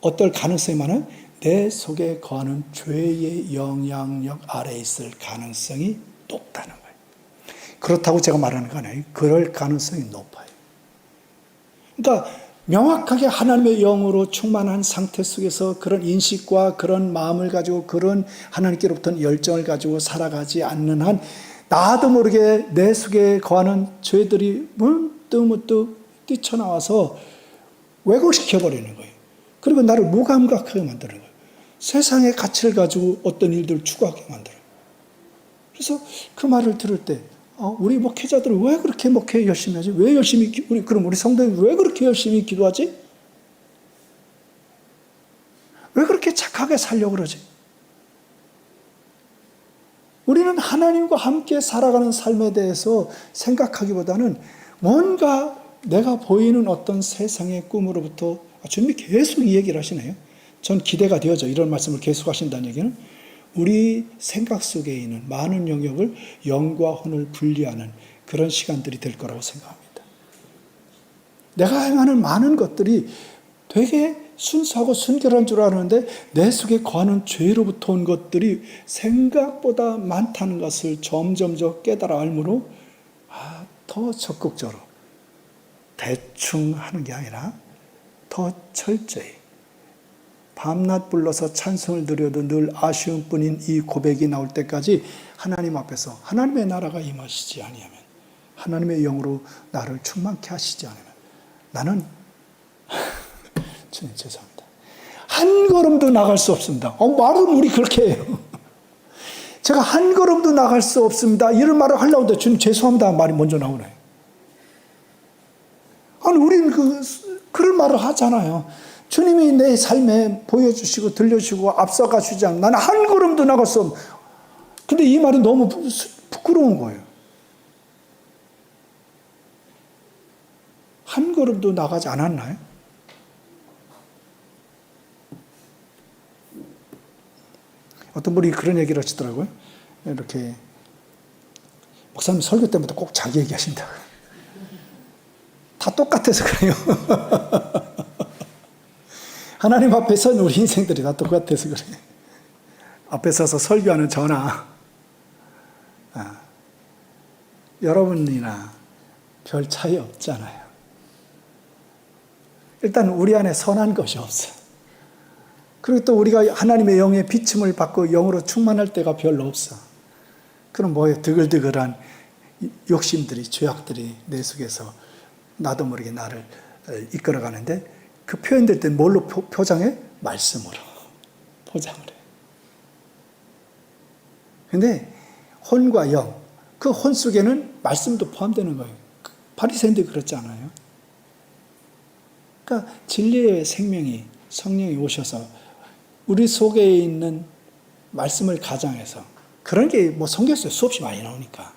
어떨 가능성이 많아요? 내 속에 거하는 죄의 영향력 아래 있을 가능성이 높다는 거예요. 그렇다고 제가 말하는 거 아니에요. 그럴 가능성이 높아요. 그러니까 명확하게 하나님의 영으로 충만한 상태 속에서 그런 인식과 그런 마음을 가지고 그런 하나님께로부터 열정을 가지고 살아가지 않는 한 나도 모르게 내 속에 거하는 죄들이 문득문득 뛰쳐나와서 왜곡시켜버리는 거예요. 그리고 나를 무감각하게 만드는 거예요. 세상의 가치를 가지고 어떤 일들을 추구하게 만들어요. 그래서 그 말을 들을 때 우리 목회자들은 왜 그렇게 목회 열심히 하지? 왜 열심히 그럼 우리 성도들이 왜 그렇게 열심히 기도하지? 왜 그렇게 착하게 살려고 그러지? 우리는 하나님과 함께 살아가는 삶에 대해서 생각하기보다는 뭔가 내가 보이는 어떤 세상의 꿈으로부터 주님이 계속 이 얘기를 하시네요. 전 기대가 되어져. 이런 말씀을 계속 하신다는 얘기는 우리 생각 속에 있는 많은 영역을 영과 혼을 분리하는 그런 시간들이 될 거라고 생각합니다. 내가 행하는 많은 것들이 되게 순수하고 순결한 줄 아는데 내 속에 거하는 죄로부터 온 것들이 생각보다 많다는 것을 점점 깨달아 알므로 더 적극적으로 대충 하는 게 아니라 더 철저히 밤낮 불러서 찬송을 드려도 늘 아쉬운 뿐인 이 고백이 나올 때까지 하나님 앞에서 하나님의 나라가 임하시지 아니하면, 하나님의 영으로 나를 충만케 하시지 않으면 나는 주님 죄송합니다. 한 걸음도 나갈 수 없습니다. 말은 우리 그렇게 해요. 제가 한 걸음도 나갈 수 없습니다. 이런 말을 하려고 하는데 주님 죄송합니다 말이 먼저 나오네요. 아니 우리는 그런 말을 하잖아요. 주님이 내 삶에 보여주시고 들려주시고 앞서가 주지 않으면 나는 한 걸음도 나갈 수 없는. 근데 이 말이 너무 부끄러운 거예요. 한 걸음도 나가지 않았나요? 어떤 분이 그런 얘기를 하시더라고요. 이렇게 목사님 설교 때부터 꼭 자기 얘기하신다. 다 똑같아서 그래요. 하나님 앞에 선 우리 인생들이 다 똑같아서 그래. 앞에 서서 설교하는 저나 여러분이나 별 차이 없잖아요. 일단 우리 안에 선한 것이 없어. 그리고 또 우리가 하나님의 영의 비침을 받고 영으로 충만할 때가 별로 없어. 그럼 뭐예요? 드글드글한 욕심들이, 죄악들이 내 속에서 나도 모르게 나를 이끌어가는데, 그 표현될 때 뭘로 포장해? 말씀으로 포장을 해. 근데 혼과 영, 그 혼 속에는 말씀도 포함되는 거예요. 바리새인들이 그렇지 않아요? 그러니까 진리의 생명이, 성령이 오셔서 우리 속에 있는 말씀을 가장해서, 그런 게 뭐 성경에서 수없이 많이 나오니까.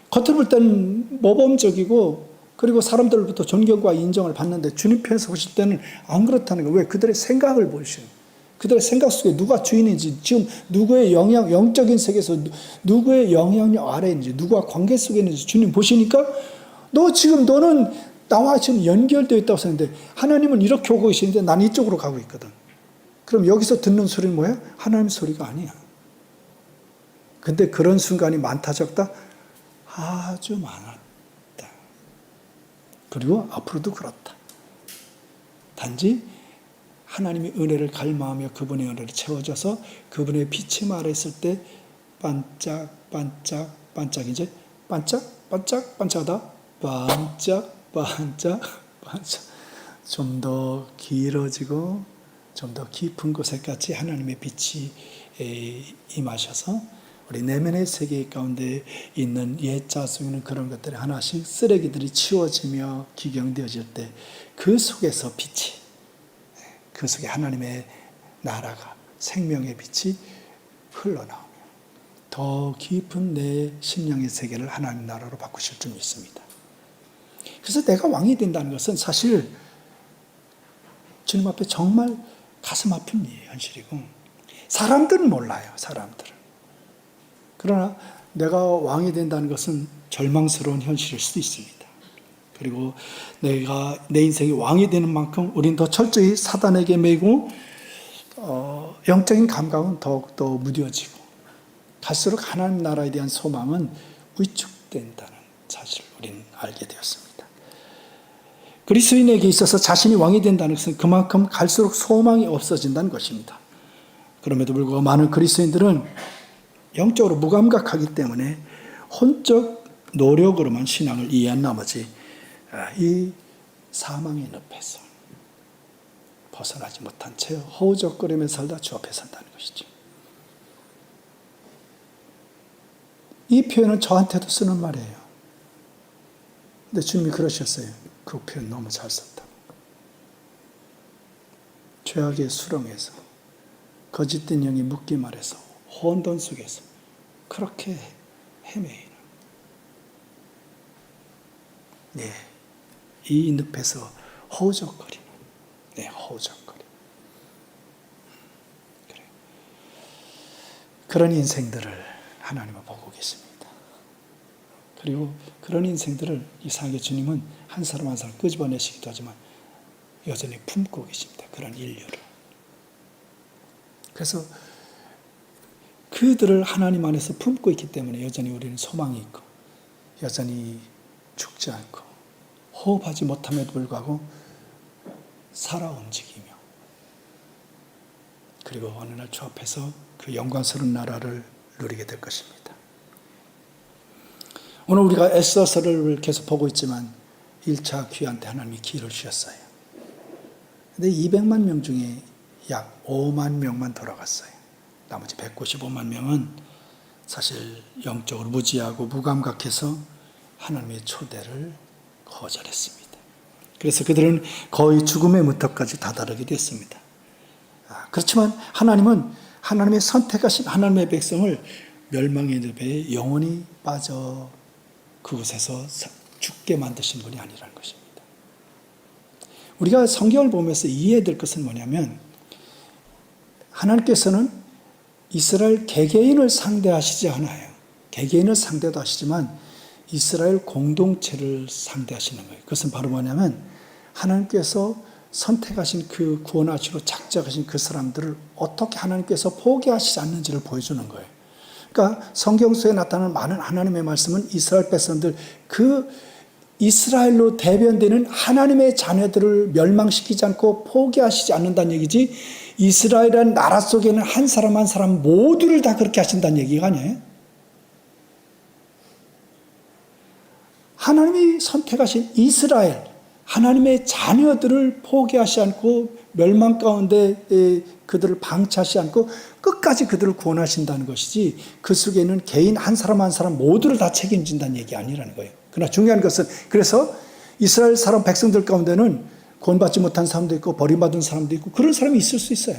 겉으로 볼 때는 모범적이고, 그리고 사람들로부터 존경과 인정을 받는데, 주님 편에서 보실 때는 안 그렇다는 거예요. 왜? 그들의 생각을 보시는, 그들의 생각 속에 누가 주인인지, 지금 누구의 영적인 세계에서 누구의 영향력 아래에 있는지, 누구와 관계 속에 있는지 주님 보시니까, 너는 나와 지금 연결되어 있다고 생각하는데, 하나님은 이렇게 오고 계시는데 나는 이쪽으로 가고 있거든. 그럼 여기서 듣는 소리는 뭐야? 하나님 소리가 아니야. 근데 그런 순간이 많다 적다? 아주 많았다. 그리고 앞으로도 그렇다. 단지 하나님의 은혜를 갈망하며 그분의 은혜를 채워져서 그분의 빛이 말했을 때 반짝 이제 반짝하다 반짝 좀 더 길어지고 좀 더 깊은 곳에까지 하나님의 빛이 임하셔서 우리 내면의 세계 가운데 있는 옛 자속에는 그런 것들이 하나씩 쓰레기들이 치워지며 기경되어질 때 그 속에서 빛이, 그 속에 하나님의 나라가, 생명의 빛이 흘러나오며 더 깊은 내 심령의 세계를 하나님 나라로 바꾸실 줄 믿습니다. 그래서 내가 왕이 된다는 것은 사실 주님 앞에 정말 가슴 아픈 현실이고, 사람들은 몰라요. 사람들은. 그러나 내가 왕이 된다는 것은 절망스러운 현실일 수도 있습니다. 그리고 내가 내 인생이 왕이 되는 만큼 우린 더 철저히 사단에게 매고 영적인 감각은 더욱더 무뎌지고, 갈수록 하나님 나라에 대한 소망은 위축된다는 사실을 우리는 알게 되었습니다. 그리스도인에게 있어서 자신이 왕이 된다는 것은 그만큼 갈수록 소망이 없어진다는 것입니다. 그럼에도 불구하고 많은 그리스도인들은 영적으로 무감각하기 때문에 혼적 노력으로만 신앙을 이해한 나머지 이 사망의 늪에서 벗어나지 못한 채 허우적거리며 살다 주 앞에 산다는 것이죠. 이 표현은 저한테도 쓰는 말이에요. 근데 주님이 그러셨어요. 그 표현 너무 잘 썼다고. 죄악의 수렁에서, 거짓된 영이 묶임 아래서, 혼돈 속에서 그렇게 헤매이는, 이 늪에서 허우적거리는, 허우적거리. 그래. 그런 인생들을 하나님은 보고 계십니다. 그리고 그런 인생들을 이상하게 주님은 한 사람 한 사람 끄집어내시기도 하지만 여전히 품고 계십니다. 그런 인류를. 그래서 그들을 하나님 안에서 품고 있기 때문에 여전히 우리는 소망이 있고, 여전히 죽지 않고, 호흡하지 못함에도 불구하고 살아 움직이며, 그리고 어느 날 주 앞에서 그 영광스러운 나라를 누리게 될 것입니다. 오늘 우리가 에스더서를 계속 보고 있지만 1차 귀환 때 하나님이 기회를 주셨어요. 근데 200만 명 중에 약 5만 명만 돌아갔어요. 나머지 195만 명은 사실 영적으로 무지하고 무감각해서 하나님의 초대를 거절했습니다. 그래서 그들은 거의 죽음의 문턱까지 다다르게 됐습니다. 그렇지만 하나님은 하나님의 선택하신 하나님의 백성을 멸망의 늪에 영원히 빠져 그곳에서 죽게 만드신 분이 아니라는 것입니다. 우리가 성경을 보면서 이해해야 될 것은 뭐냐면, 하나님께서는 이스라엘 개개인을 상대하시지 않아요. 개개인을 상대도 하시지만 이스라엘 공동체를 상대하시는 거예요. 그것은 바로 뭐냐면 하나님께서 선택하신 그 구원하시로 작정하신 그 사람들을 어떻게 하나님께서 포기하시지 않는지를 보여주는 거예요. 그러니까 성경 속에 나타나는 많은 하나님의 말씀은 이스라엘 백성들, 그 이스라엘로 대변되는 하나님의 자녀들을 멸망시키지 않고 포기하시지 않는다는 얘기지, 이스라엘이라는 나라 속에는 한 사람 한 사람 모두를 다 그렇게 하신다는 얘기가 아니에요. 하나님이 선택하신 이스라엘, 하나님의 자녀들을 포기하지 않고 멸망 가운데 그들을 방치하지 않고 끝까지 그들을 구원하신다는 것이지, 그 속에는 개인 한 사람 한 사람 모두를 다 책임진다는 얘기 아니라는 거예요. 그러나 중요한 것은, 그래서 이스라엘 사람 백성들 가운데는 구원받지 못한 사람도 있고 버림받은 사람도 있고 그런 사람이 있을 수 있어요.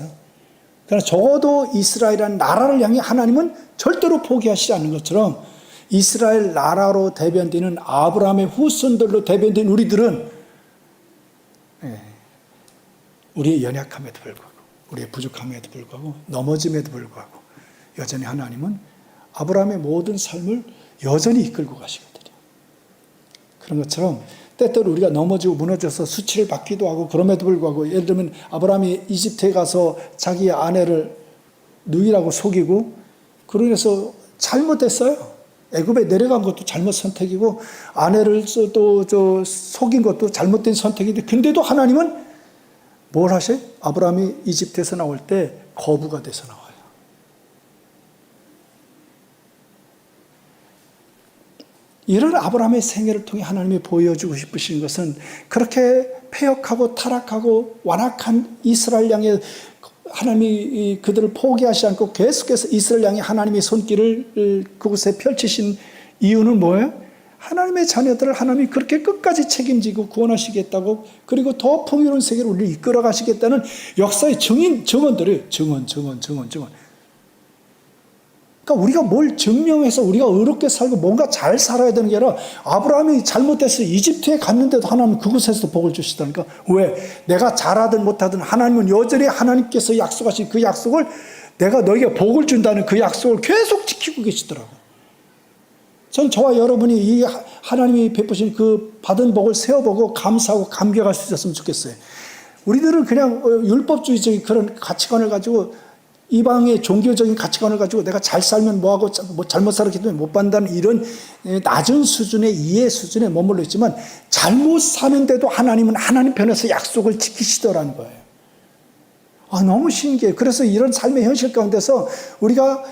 그러나 적어도 이스라엘이라는 나라를 향해 하나님은 절대로 포기하시지 않는 것처럼, 이스라엘 나라로 대변되는 아브라함의 후손들로 대변된 우리들은 우리의 연약함에도 불구하고, 우리의 부족함에도 불구하고, 넘어짐에도 불구하고 여전히 하나님은 아브라함의 모든 삶을 여전히 이끌고 가시거든요. 그런 것처럼 때때로 우리가 넘어지고 무너져서 수치를 받기도 하고, 그럼에도 불구하고, 예를 들면 아브라함이 이집트에 가서 자기 아내를 누이라고 속이고, 그로 인해서 잘못했어요. 애굽에 내려간 것도 잘못 선택이고, 아내를 또 속인 것도 잘못된 선택인데, 근데도 하나님은 뭘 하셔요? 아브라함이 이집트에서 나올 때 거부가 돼서 나와요. 이런 아브라함의 생애를 통해 하나님이 보여주고 싶으신 것은, 그렇게 패역하고 타락하고 완악한 이스라엘 향해 하나님이 그들을 포기하지 않고 계속해서 이스라엘 향해 하나님의 손길을 그곳에 펼치신 이유는 뭐예요? 하나님의 자녀들을 하나님이 그렇게 끝까지 책임지고 구원하시겠다고, 그리고 더 풍요로운 세계로 우리를 이끌어 가시겠다는 역사의 증언들이에요. 증언. 그러니까 우리가 뭘 증명해서 우리가 의롭게 살고 뭔가 잘 살아야 되는 게 아니라, 아브라함이 잘못해서 이집트에 갔는데도 하나님은 그곳에서도 복을 주시다니까. 왜? 내가 잘하든 못하든 하나님은 여전히 하나님께서 약속하신 그 약속을, 내가 너에게 복을 준다는 그 약속을 계속 지키고 계시더라고요. 전 저와 여러분이 이 하나님이 베푸신 그 받은 복을 세어보고 감사하고 감격할 수 있었으면 좋겠어요. 우리들은 그냥 율법주의적인 그런 가치관을 가지고, 이방의 종교적인 가치관을 가지고 내가 잘 살면 뭐하고 잘못 살았기 때문에 못 받는다는 이런 낮은 수준의 이해 수준에 머물러 있지만, 잘못 사는데도 하나님은 하나님 편에서 약속을 지키시더라는 거예요. 너무 신기해요. 그래서 이런 삶의 현실 가운데서 우리가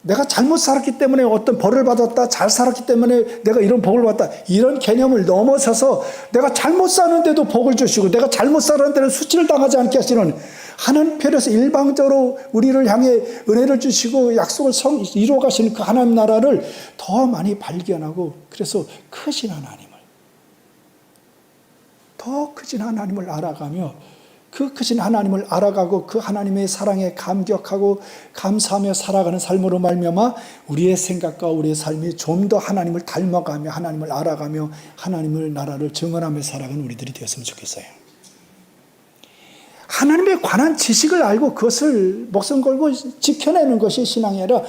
내가 잘못 살았기 때문에 어떤 벌을 받았다, 잘 살았기 때문에 내가 이런 복을 받았다, 이런 개념을 넘어서서 내가 잘못 사는데도 복을 주시고, 내가 잘못 살았는데는 수치를 당하지 않게 하시는 하나님 편에서 일방적으로 우리를 향해 은혜를 주시고 약속을 이루어 가시는 그 하나님 나라를 더 많이 발견하고, 그래서 크신 하나님을, 더 크신 하나님을 알아가며, 그 크신 하나님을 알아가고 그 하나님의 사랑에 감격하고 감사하며 살아가는 삶으로 말미암아 우리의 생각과 우리의 삶이 좀 더 하나님을 닮아가며 하나님을 알아가며 하나님의 나라를 증언하며 살아가는 우리들이 되었으면 좋겠어요. 하나님에 관한 지식을 알고 그것을 목숨 걸고 지켜내는 것이 신앙이 아니라,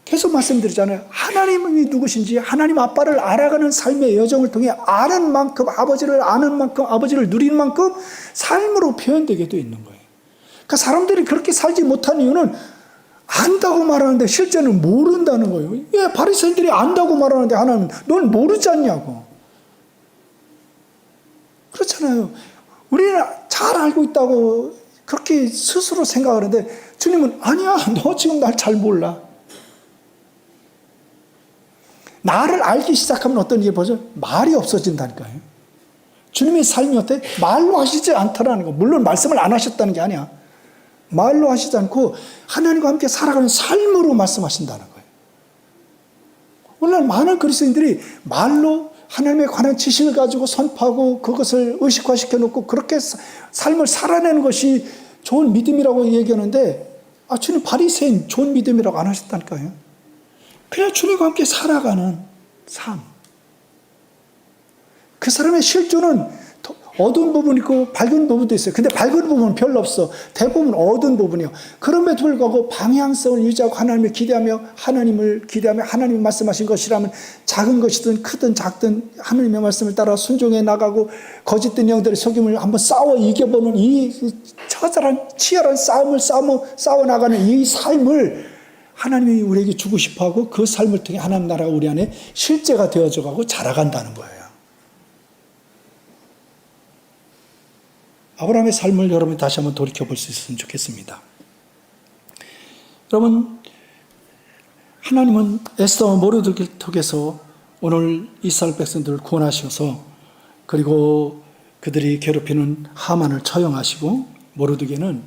계속 말씀드리잖아요. 하나님이 누구신지 하나님 아빠를 알아가는 삶의 여정을 통해 아는 만큼, 아버지를 아는 만큼, 아버지를 누리는 만큼 삶으로 표현되게 돼 있는 거예요. 그러니까 사람들이 그렇게 살지 못한 이유는 안다고 말하는데 실제는 모른다는 거예요. 왜 바리새인들이 안다고 말하는데 하나님 넌 모르지 않냐고. 그렇잖아요. 우리는 잘 알고 있다고 그렇게 스스로 생각하는데, 주님은 아니야, 너 지금 날 잘 몰라. 나를 알기 시작하면 어떤 일이 벌써 말이 없어진다니까요. 주님의 삶이 어때? 말로 하시지 않더라는 거. 물론 말씀을 안 하셨다는 게 아니야. 말로 하시지 않고 하나님과 함께 살아가는 삶으로 말씀하신다는 거예요. 오늘날 많은 그리스도인들이 말로 하나님에 관한 지식을 가지고 선포하고 그것을 의식화시켜 놓고 그렇게 삶을 살아내는 것이 좋은 믿음이라고 얘기하는데, 주님 바리새인 좋은 믿음이라고 안 하셨다니까요. 그냥 주님과 함께 살아가는 삶. 그 사람의 실존은 어두운 부분이 있고 밝은 부분도 있어요. 근데 밝은 부분은 별로 없어. 대부분 어두운 부분이에요. 그럼에도 불구하고 방향성을 유지하고 하나님을 기대하며 하나님이 말씀하신 것이라면 작은 것이든 크든 작든 하나님의 말씀을 따라 순종해 나가고 거짓된 영들의 속임을 한번 싸워 이겨보는 이 처절한 치열한 싸움을 싸워 나가는 이 삶을 하나님이 우리에게 주고 싶어하고 그 삶을 통해 하나님 나라가 우리 안에 실제가 되어져 가고 자라간다는 거예요. 아브라함의 삶을 여러분이 다시 한번 돌이켜볼 수 있으면 좋겠습니다. 여러분, 하나님은 에스더와 모르드기를 통해서 오늘 이스라엘 백성들을 구원하셔서 그리고 그들이 괴롭히는 하만을 처형하시고 모르드기는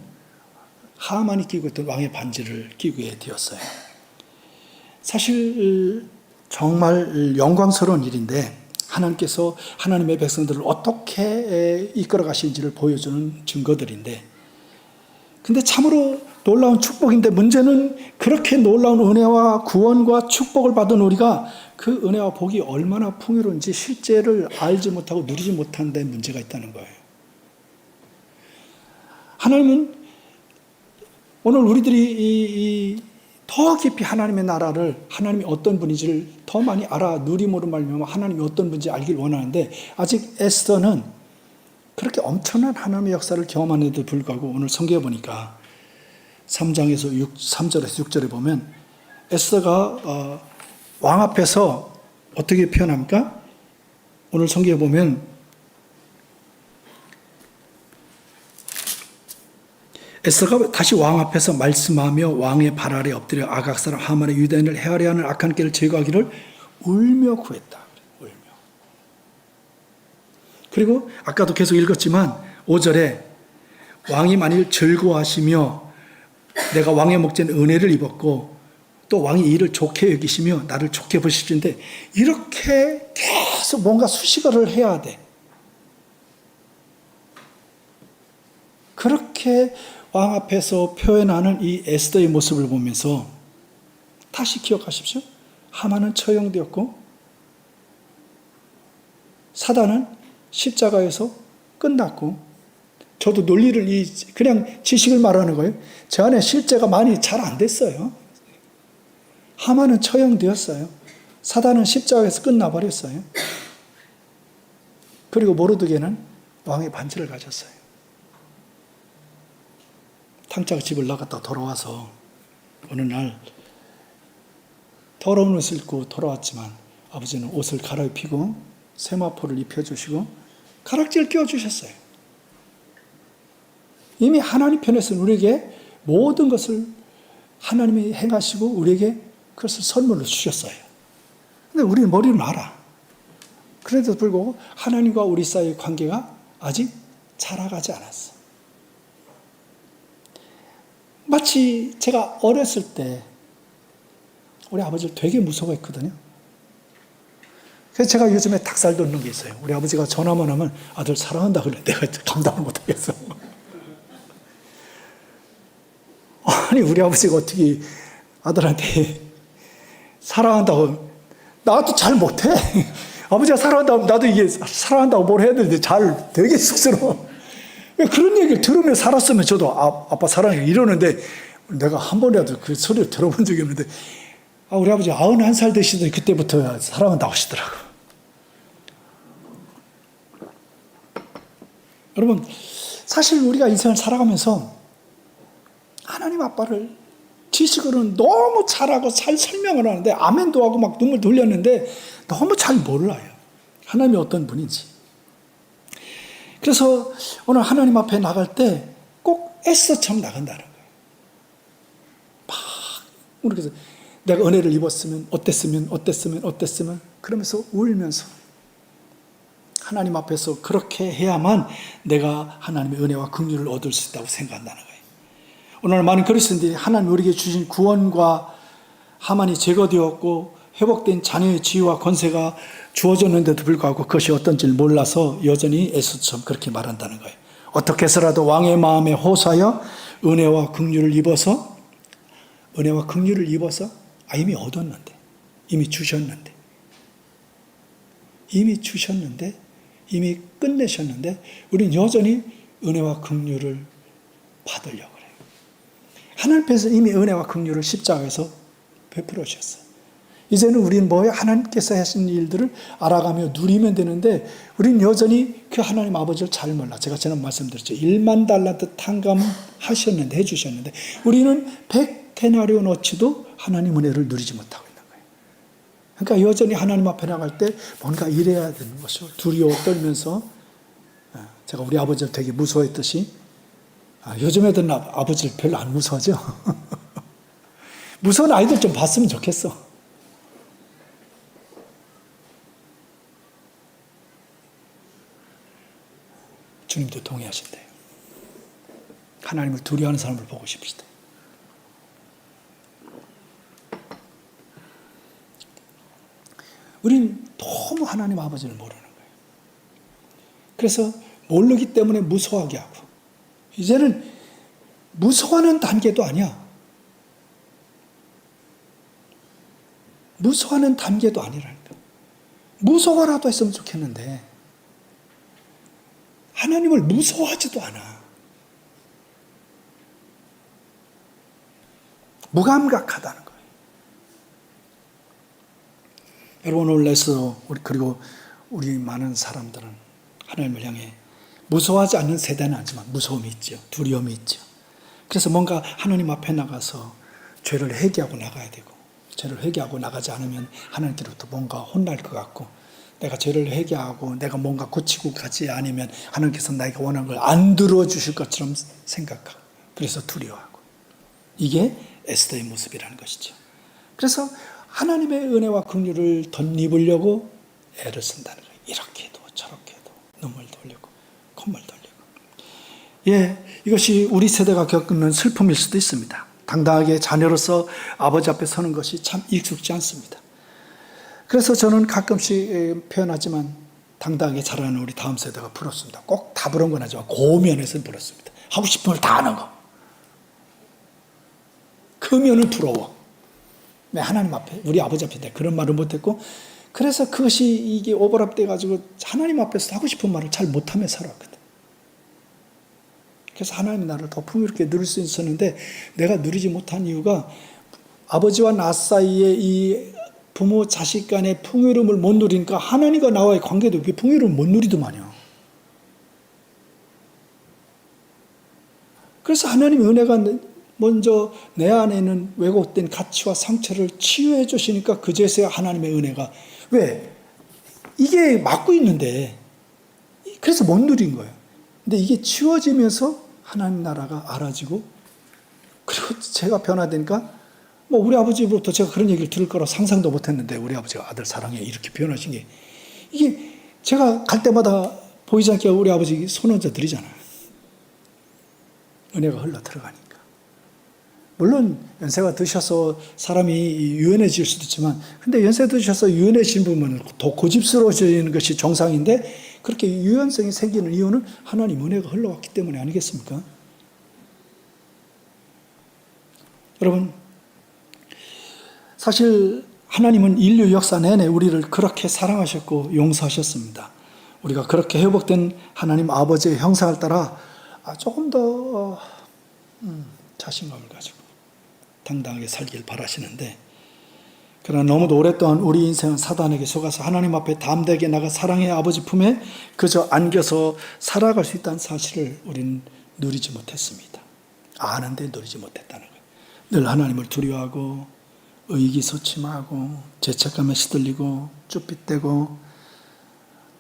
하만이 끼고 있던 왕의 반지를 끼게 되었어요. 사실 정말 영광스러운 일인데 하나님께서 하나님의 백성들을 어떻게 이끌어 가시는지를 보여주는 증거들인데, 근데 참으로 놀라운 축복인데 문제는 그렇게 놀라운 은혜와 구원과 축복을 받은 우리가 그 은혜와 복이 얼마나 풍요로운지 실제를 알지 못하고 누리지 못하는 데 문제가 있다는 거예요. 하나님은 오늘 우리들이 더 깊이 하나님의 나라를, 하나님이 어떤 분인지를 더 많이 알아 누림으로 말미암아 하나님이 어떤 분인지 알길 원하는데, 아직 에스더는 그렇게 엄청난 하나님의 역사를 경험하는데도 불구하고 오늘 성경에 보니까 3장에서 3절에서 6절에 보면 에스더가 왕 앞에서 어떻게 표현합니까? 오늘 성경에 보면 에스더가 다시 왕 앞에서 말씀하며 왕의 발 아래 엎드려 아각 사람 하만의 유다인을 헤아려 하는 악한 길을 제거하기를 울며 구했다. 울며. 그리고 아까도 계속 읽었지만 5절에 왕이 만일 즐거워하시며 내가 왕의 목전에 은혜를 입었고 또 왕이 이를 좋게 여기시며 나를 좋게 보시는데, 이렇게 계속 뭔가 수식어를 해야 돼. 그렇게 왕 앞에서 표현하는 이 에스더의 모습을 보면서 다시 기억하십시오. 하만은 처형되었고 사단은 십자가에서 끝났고, 저도 논리를 그냥 지식을 말하는 거예요. 저 안에 실제가 많이 잘 안 됐어요. 하만은 처형되었어요. 사단은 십자가에서 끝나버렸어요. 그리고 모르드게는 왕의 반지를 가졌어요. 탕자가 집을 나갔다 돌아와서 어느 날 더러운 옷을 입고 돌아왔지만 아버지는 옷을 갈아입히고 세마포를 입혀주시고 가락지를 끼워주셨어요. 이미 하나님 편에서는 우리에게 모든 것을 하나님이 행하시고 우리에게 그것을 선물로 주셨어요. 근데 우리는 머리는 알아. 그래도 불구하고 하나님과 우리 사이의 관계가 아직 자라가지 않았어. 마치 제가 어렸을 때 우리 아버지를 되게 무서워했거든요. 그래서 제가 요즘에 닭살 돋는 게 있어요. 우리 아버지가 전화만 하면 아들 사랑한다 그래. 내가 감당을 못하겠어. 아니 우리 아버지가 어떻게 아들한테 사랑한다고, 나도 잘 못해. 아버지가 사랑한다고 나도 이게 사랑한다고 뭘 해야 되는데 되게 쑥스러워. 그런 얘기를 들으며 살았으면 저도 아빠 사랑해 이러는데, 내가 한 번이라도 그 소리를 들어본 적이 없는데 우리 아버지 91살 되시더니 그때부터 사랑한다고 하시더라고. 여러분, 사실 우리가 인생을 살아가면서 하나님 아빠를 지식으로는 너무 잘하고 잘 설명을 하는데, 아멘도 하고 막 눈물 돌렸는데 너무 잘 몰라요. 하나님이 어떤 분인지. 그래서 오늘 하나님 앞에 나갈 때 꼭 에스더처럼 나간다는 거예요. 막 그래서 내가 은혜를 입었으면 어땠으면 그러면서 울면서 하나님 앞에서 그렇게 해야만 내가 하나님의 은혜와 긍휼을 얻을 수 있다고 생각한다는 거예요. 오늘 많은 그리스도인들이 하나님 우리에게 주신 구원과 하만이 제거되었고 회복된 자녀의 지위와 권세가 주어졌는데도 불구하고 그것이 어떤지를 몰라서 여전히 에스더처럼 그렇게 말한다는 거예요. 어떻게 해서라도 왕의 마음에 호소하여 은혜와 긍휼을 입어서 이미 얻었는데, 이미 주셨는데 이미 끝내셨는데 우리는 여전히 은혜와 긍휼을 받으려고 그래요. 하나님께서 이미 은혜와 긍휼을 십자가에서 베풀어 주셨어요. 이제는 우리는 뭐예요? 하나님께서 하신 일들을 알아가며 누리면 되는데 우리는 여전히 그 하나님 아버지를 잘 몰라. 제가 지난 말씀드렸죠. 1만 달란트 탕감하셨는데, 해주셨는데 우리는 100데나리온어치도 하나님 은혜를 누리지 못하고 있는 거예요. 그러니까 여전히 하나님 앞에 나갈 때 뭔가 이래야 되는 것이죠. 두려워 떨면서, 제가 우리 아버지를 되게 무서워했듯이, 요즘 애들은 아버지를 별로 안 무서워하죠. 무서운 아이들 좀 봤으면 좋겠어. 주님도 동의하신대요. 하나님을 두려워하는 사람을 보고 싶으시대요. 우린 너무 하나님 아버지를 모르는 거예요. 그래서 모르기 때문에 무서워하게 하고, 이제는 무서워하는 단계도 아니야. 무서워하는 단계도 아니라니까. 무서워라도 했으면 좋겠는데 하나님을 무서워하지도 않아. 무감각하다는 거예요. 여러분, 오늘날서 그리고 우리 많은 사람들은 하나님을 향해 무서워하지 않는 세대는 아니지만 무서움이 있죠. 두려움이 있죠. 그래서 뭔가 하나님 앞에 나가서 죄를 회개하고 나가야 되고, 죄를 회개하고 나가지 않으면 하나님께로부터 뭔가 혼날 것 같고, 내가 죄를 회개하고 내가 뭔가 고치고 가지 않으면 하나님께서 나에게 원하는 걸 안 들어주실 것처럼 생각하고, 그래서 두려워하고. 이게 에스더의 모습이라는 것이죠. 그래서 하나님의 은혜와 긍휼을 덧입으려고 애를 쓴다는 거예요. 이렇게도 저렇게도 눈물도 흘리고 콧물도 흘리고. 예, 이것이 우리 세대가 겪는 슬픔일 수도 있습니다. 당당하게 자녀로서 아버지 앞에 서는 것이 참 익숙지 않습니다. 그래서 저는 가끔씩 표현하지만 당당하게 자라는 우리 다음 세대가 부럽습니다. 꼭 다 부러운 건 아니지만 고면에서는 부럽습니다. 하고 싶은 걸 다 하는 거. 그 면은 부러워. 하나님 앞에, 우리 아버지 앞에 내가 그런 말을 못했고, 그래서 그것이 이게 오버랩 돼가지고 하나님 앞에서 하고 싶은 말을 잘 못하며 살았거든. 그래서 하나님이 나를 더 풍요롭게 누릴 수 있었는데 내가 누리지 못한 이유가 아버지와 나 사이에 이 부모 자식 간의 풍요로움을 못 누리니까 하나님과 나와의 관계도 그 풍요로움을 못 누리더만요. 그래서 하나님의 은혜가 먼저 내 안에 있는 왜곡된 가치와 상처를 치유해 주시니까 그제서야 하나님의 은혜가, 왜? 이게 막고 있는데 그래서 못 누린 거예요. 근데 이게 치워지면서 하나님 나라가 알아지고, 그리고 제가 변화되니까 우리 아버지로부터 제가 그런 얘기를 들을 거라 상상도 못했는데 우리 아버지가 아들 사랑해 이렇게 표현하신 게, 이게 제가 갈 때마다 보이지 않게 우리 아버지 손 얹어 드리잖아요. 은혜가 흘러 들어가니까. 물론 연세가 드셔서 사람이 유연해질 수도 있지만, 근데 연세 드셔서 유연해진 부분은 더 고집스러워지는 것이 정상인데, 그렇게 유연성이 생기는 이유는 하나님 은혜가 흘러왔기 때문에 아니겠습니까? 여러분, 사실 하나님은 인류 역사 내내 우리를 그렇게 사랑하셨고 용서하셨습니다. 우리가 그렇게 회복된 하나님 아버지의 형상을 따라 조금 더 자신감을 가지고 당당하게 살길 바라시는데, 그러나 너무도 오랫동안 우리 인생은 사단에게 속아서 하나님 앞에 담대하게 나가 사랑의 아버지 품에 그저 안겨서 살아갈 수 있다는 사실을 우리는 누리지 못했습니다. 아는데 누리지 못했다는 거예요. 늘 하나님을 두려워하고 의기소침하고 죄책감에 시들리고 쭈삣대고,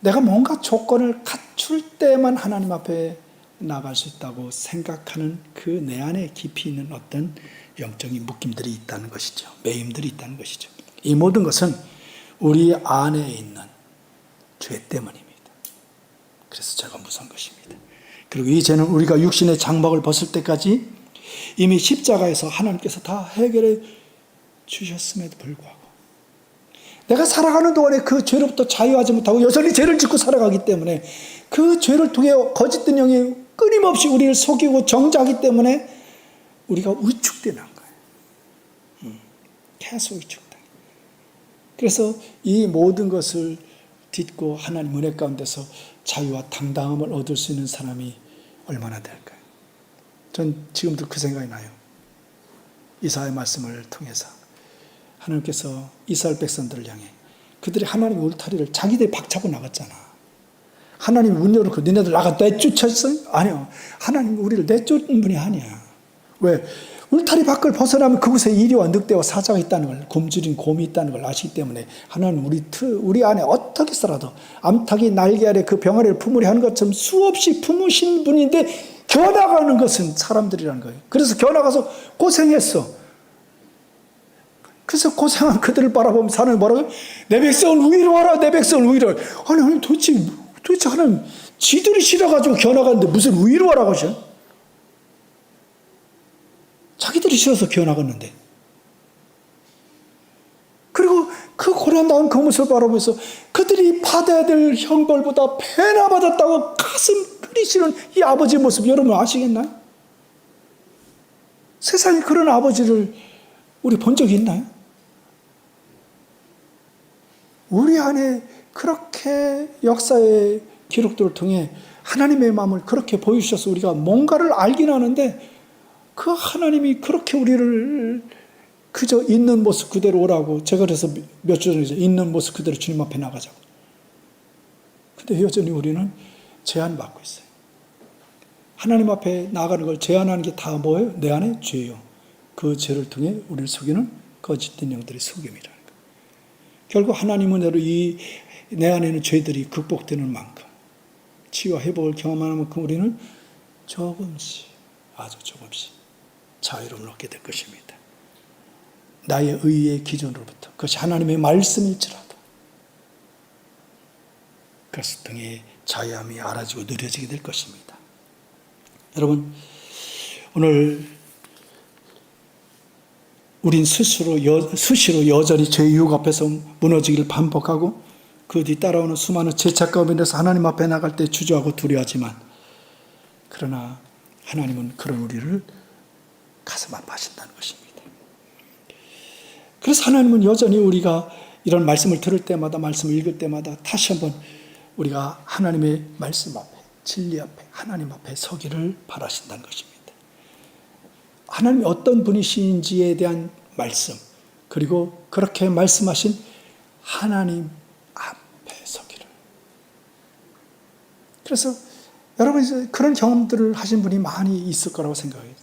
내가 뭔가 조건을 갖출 때만 하나님 앞에 나갈 수 있다고 생각하는 그 내 안에 깊이 있는 어떤 영적인 묶임들이 있다는 것이죠. 매임들이 있다는 것이죠. 이 모든 것은 우리 안에 있는 죄 때문입니다. 그래서 제가 무서운 것입니다. 그리고 이 죄는 우리가 육신의 장막을 벗을 때까지 이미 십자가에서 하나님께서 다 해결해 주셨음에도 불구하고 내가 살아가는 동안에 그 죄로부터 자유하지 못하고 여전히 죄를 짓고 살아가기 때문에, 그 죄를 통해 거짓된 영이 끊임없이 우리를 속이고 정죄하기 때문에 우리가 위축되는 거예요. 계속 위축돼. 그래서 이 모든 것을 딛고 하나님 은혜 가운데서 자유와 당당함을 얻을 수 있는 사람이 얼마나 될까요? 전 지금도 그 생각이 나요. 이사야의 말씀을 통해서 하나님께서 이스라엘 백성들을 향해 그들이 하나님의 울타리를 자기들이 박차고 나갔잖아. 하나님 문 열어놓고 너네들 나가 내쫓았어요? 아니요. 하나님 우리를 내쫓는 분이 아니야. 왜? 울타리 밖을 벗어나면 그곳에 이리와 늑대와 사자가 있다는 걸, 굶주린 곰이 있다는 걸 아시기 때문에 하나님 우리 안에 어떻게 살아도 암탉이 날개 아래 그 병아리를 품으려 하는 것처럼 수없이 품으신 분인데 겨나가는 것은 사람들이라는 거예요. 그래서 겨나가서 고생했어. 그래서 고생한 그들을 바라보면서 하나님 뭐라고요? 내 백성을 위로하라, 내 백성을 위로하라. 아니 도대체 하나님 지들이 싫어가지고 겨나갔는데 무슨 위로하라고 하셔? 자기들이 싫어서 기어나갔는데. 그리고 그 고난당한 그 모습을 바라보면서 그들이 받아야 될 형벌보다 배나 받았다고 가슴 끓이시는 이 아버지의 모습 여러분 아시겠나요? 세상에 그런 아버지를 우리 본 적이 있나요? 우리 안에 그렇게 역사의 기록들을 통해 하나님의 마음을 그렇게 보여주셔서 우리가 뭔가를 알긴 하는데 그 하나님이 그렇게 우리를 그저 있는 모습 그대로 오라고 제가 그래서 몇 주 전에 있는 모습 그대로 주님 앞에 나가자고. 근데 여전히 우리는 제한받고 있어요. 하나님 앞에 나가는 걸 제한하는 게 다 뭐예요? 내 안에 죄요. 그 죄를 통해 우리를 속이는 거짓된 영들의 속임이라는 거예요. 결국 하나님 은혜로 이 내 안에는 죄들이 극복되는 만큼 치유와 회복을 경험하는 만큼 우리는 조금씩 아주 조금씩 자유로움을 얻게 될 것입니다. 나의 의의 기준으로부터 그것이 하나님의 말씀일지라도 그것을 통해 자유함이 알아지고 누려지게 될 것입니다. 여러분 오늘 우린 수시로 여전히 죄의 유혹 앞에서 무너지기를 반복하고 그 뒤 따라오는 수많은 죄악 가운데서 하나님 앞에 나갈 때 주저하고 두려워하지만 그러나 하나님은 그런 우리를 가슴 아파하신다는 것입니다. 그래서 하나님은 여전히 우리가 이런 말씀을 들을 때마다 말씀을 읽을 때마다 다시 한번 우리가 하나님의 말씀 앞에 진리 앞에 하나님 앞에 서기를 바라신다는 것입니다. 하나님이 어떤 분이신지에 대한 말씀 그리고 그렇게 말씀하신 하나님 앞에 서기를. 그래서 여러분 그런 경험들을 하신 분이 많이 있을 거라고 생각해요.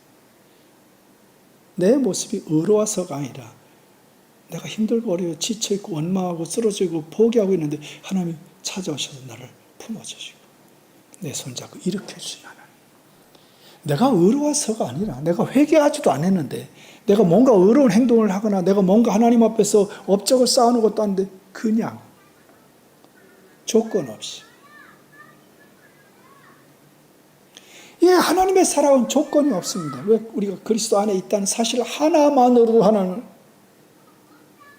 내 모습이 의로워서가 아니라 내가 힘들고 어려워 지쳐있고 원망하고 쓰러지고 포기하고 있는데 하나님이 찾아오셔서 나를 품어주시고 내 손잡고 일으켜주신 하나님. 내가 의로워서가 아니라 내가 회개하지도 않았는데 내가 뭔가 의로운 행동을 하거나 내가 뭔가 하나님 앞에서 업적을 쌓아놓은 것도 아닌데 그냥 조건 없이 하나님의 사랑은 조건이 없습니다. 왜? 우리가 그리스도 안에 있다는 사실 하나만으로도 하나는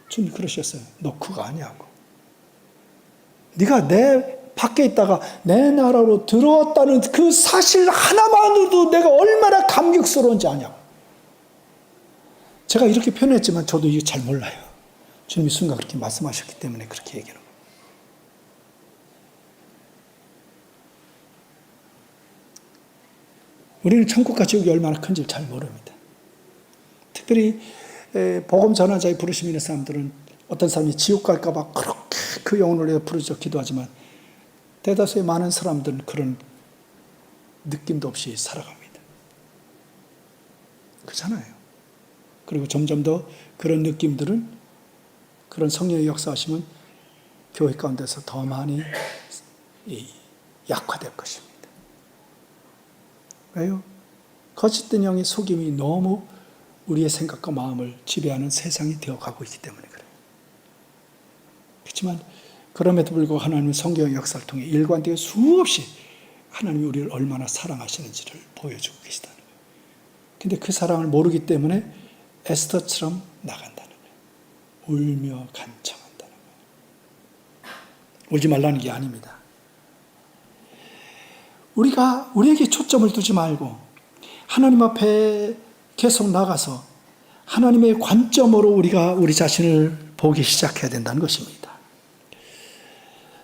주님 그러셨어요. 너 그거 아니냐고. 네가 내 밖에 있다가 내 나라로 들어왔다는 그 사실 하나만으로도 내가 얼마나 감격스러운지 아냐고. 제가 이렇게 표현했지만 저도 이거 잘 몰라요. 주님이 순간 그렇게 말씀하셨기 때문에 그렇게 얘기하는 거예요. 우리는 천국과 지옥이 얼마나 큰지 잘 모릅니다. 특별히 복음 전환자의 부르심 있는 사람들은 어떤 사람이 지옥 갈까 봐 그렇게 그 영혼을 위해 부르짖어 기도하지만 대다수의 많은 사람들은 그런 느낌도 없이 살아갑니다. 그렇잖아요. 그리고 점점 더 그런 느낌들은 그런 성령의 역사하시면 교회 가운데서 더 많이 약화될 것입니다. 왜요? 거짓된 영의 속임이 너무 우리의 생각과 마음을 지배하는 세상이 되어가고 있기 때문에 그래요. 그렇지만 그럼에도 불구하고 하나님은 성경의 역사를 통해 일관되게 수없이 하나님이 우리를 얼마나 사랑하시는지를 보여주고 계시다는 거예요. 근데 그 사랑을 모르기 때문에 에스더처럼 나간다는 거예요. 울며 간청한다는 거예요. 울지 말라는 게 아닙니다. 우리에게 초점을 두지 말고 하나님 앞에 계속 나가서 하나님의 관점으로 우리가 우리 자신을 보기 시작해야 된다는 것입니다.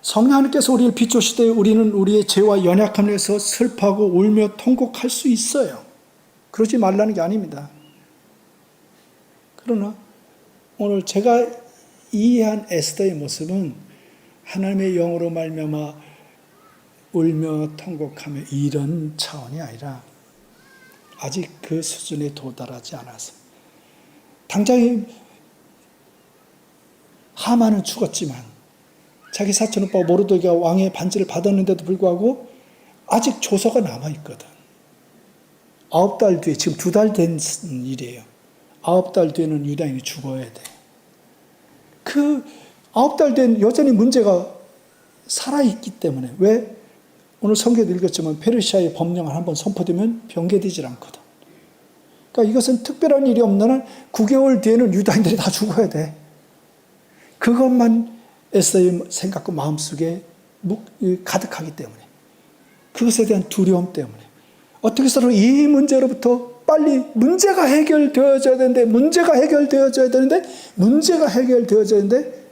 성령 하나님께서 우리를 비추실 때 우리는 우리의 죄와 연약함에서 슬퍼하고 울며 통곡할 수 있어요. 그러지 말라는 게 아닙니다. 그러나 오늘 제가 이해한 에스더의 모습은 하나님의 영으로 말미암아 울며 통곡하며 이런 차원이 아니라 아직 그 수준에 도달하지 않아서 당장 하만은 죽었지만 자기 사촌 오빠 모르드게가 왕의 반지를 받았는데도 불구하고 아직 조서가 남아있거든. 9달 뒤에, 지금 2달 된 일이에요. 9달 뒤에는 유다인이 죽어야 돼. 그 9달 된 여전히 문제가 살아있기 때문에. 왜? 오늘 성경에도 읽었지만 페르시아의 법령을 한번 선포되면 변개되질 않거든. 그러니까 이것은 특별한 일이 없는 한 9개월 뒤에는 유다인들이 다 죽어야 돼. 그것만 에스더의 생각과 마음속에 가득하기 때문에, 그것에 대한 두려움 때문에 어떻게 해서든 이 문제로부터 빨리 문제가 해결되어져야 되는데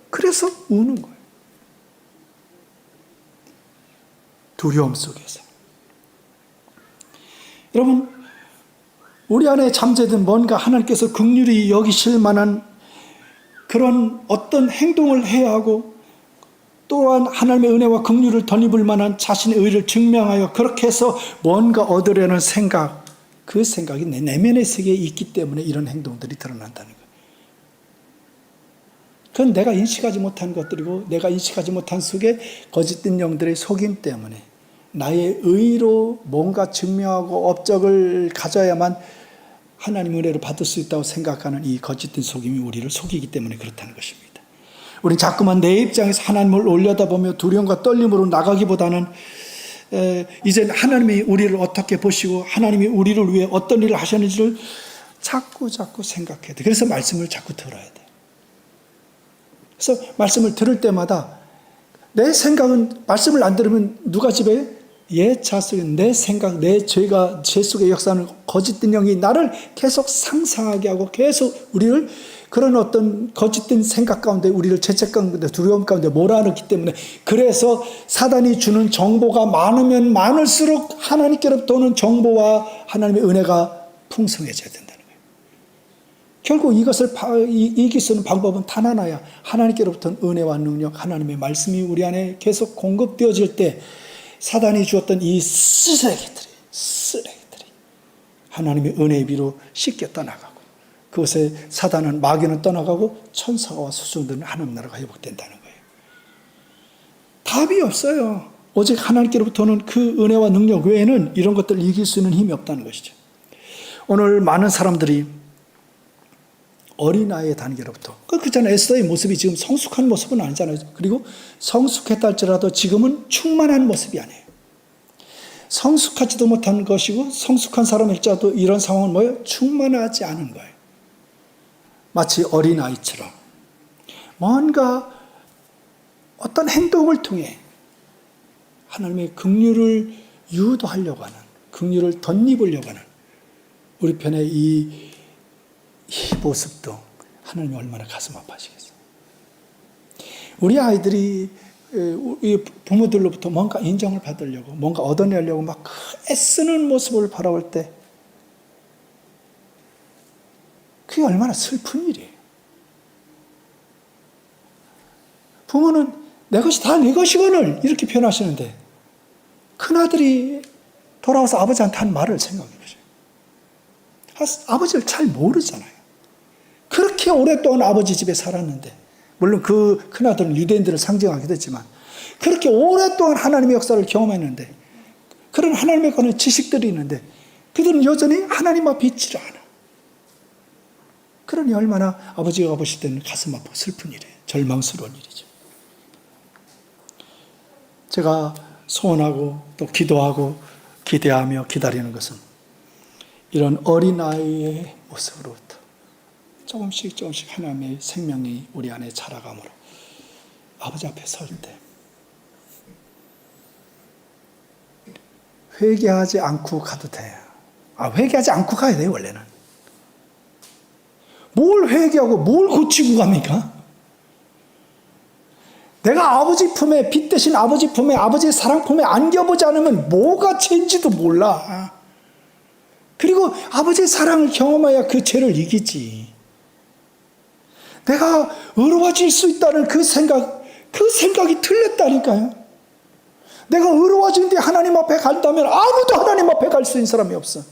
그래서 우는 거예요. 두려움 속에서. 여러분, 우리 안에 잠재된 뭔가 하나님께서 긍휼히 여기실 만한 그런 어떤 행동을 해야 하고, 또한 하나님의 은혜와 긍휼을 덧입을 만한 자신의 의를 증명하여 그렇게 해서 뭔가 얻으려는 생각, 그 생각이 내 내면의 세계에 있기 때문에 이런 행동들이 드러난다는 거예요. 그건 내가 인식하지 못한 것들이고, 내가 인식하지 못한 속에 거짓된 영들의 속임 때문에 나의 의로 뭔가 증명하고 업적을 가져야만 하나님의 은혜를 받을 수 있다고 생각하는 이 거짓된 속임이 우리를 속이기 때문에 그렇다는 것입니다. 우린 자꾸만 내 입장에서 하나님을 올려다보며 두려움과 떨림으로 나가기보다는 이제 하나님이 우리를 어떻게 보시고 하나님이 우리를 위해 어떤 일을 하셨는지를 자꾸 생각해야 돼. 그래서 말씀을 자꾸 들어야 돼. 그래서 말씀을 들을 때마다 내 생각은, 말씀을 안 들으면 누가 지배해? 예차 속에 내 생각, 내 죄가, 죄 속에 역사하는 거짓된 영이 나를 계속 상상하게 하고 계속 우리를 그런 어떤 거짓된 생각 가운데, 우리를 죄책 가운데, 두려움 가운데 몰아넣기 때문에, 그래서 사단이 주는 정보가 많으면 많을수록 하나님께로부터 오는 정보와 하나님의 은혜가 풍성해져야 된다는 거예요. 결국 이것을 이길 수 있는 방법은 단 하나야. 하나님께로부터 은혜와 능력, 하나님의 말씀이 우리 안에 계속 공급되어질 때 사단이 주었던 이 쓰레기들이 하나님의 은혜의 비로 씻겨 떠나가고, 그것에 사단은, 마귀는 떠나가고 천사와 수송들은 하나님 나라가 회복된다는 거예요. 답이 없어요. 오직 하나님께로부터는 그 은혜와 능력 외에는 이런 것들을 이길 수 있는 힘이 없다는 것이죠. 오늘 많은 사람들이 어린아이의 단계로부터, 그렇잖아요. 에스더의 모습이 지금 성숙한 모습은 아니잖아요. 그리고 성숙했다 할지라도 지금은 충만한 모습이 아니에요. 성숙하지도 못한 것이고, 성숙한 사람일지라도 이런 상황은 뭐예요? 충만하지 않은 거예요. 마치 어린아이처럼 뭔가 어떤 행동을 통해 하나님의 긍휼을 유도하려고 하는, 긍휼을 덧입으려고 하는 우리 편의 이 모습도 하나님이 얼마나 가슴 아파하시겠어요. 우리 아이들이 부모들로부터 뭔가 인정을 받으려고, 뭔가 얻어내려고 막 애쓰는 모습을 바라볼 때 그게 얼마나 슬픈 일이에요. 부모는 내 것이 다 내 것이거늘 이렇게 표현하시는데, 큰아들이 돌아와서 아버지한테 한 말을 생각해 보세요. 아버지를 잘 모르잖아요. 그렇게 오랫동안 아버지 집에 살았는데, 물론 그 큰아들은 유대인들을 상징하기도 했지만, 그렇게 오랫동안 하나님의 역사를 경험했는데, 그런 하나님에 관한 지식들이 있는데 그들은 여전히 하나님 앞에 있지를 않아. 그러니 얼마나 아버지가 보실 때는 가슴 아프고 슬픈 일이에요. 절망스러운 일이죠. 제가 소원하고 또 기도하고 기대하며 기다리는 것은 이런 어린아이의 모습으로부터 조금씩 하나님의 생명이 우리 안에 자라감으로 아버지 앞에 설 때 회개하지 않고 가도 돼. 회개하지 않고 가야 돼요, 원래는. 뭘 회개하고 뭘 고치고 갑니까? 내가 아버지 품에, 빛 대신 아버지 품에, 아버지의 사랑 품에 안겨보지 않으면 뭐가 죄인지도 몰라. 그리고 아버지의 사랑을 경험해야 그 죄를 이기지. 내가 의로워질 수 있다는 그 생각이 틀렸다니까요. 내가 의로워진 뒤 하나님 앞에 간다면 아무도 하나님 앞에 갈 수 있는 사람이 없어.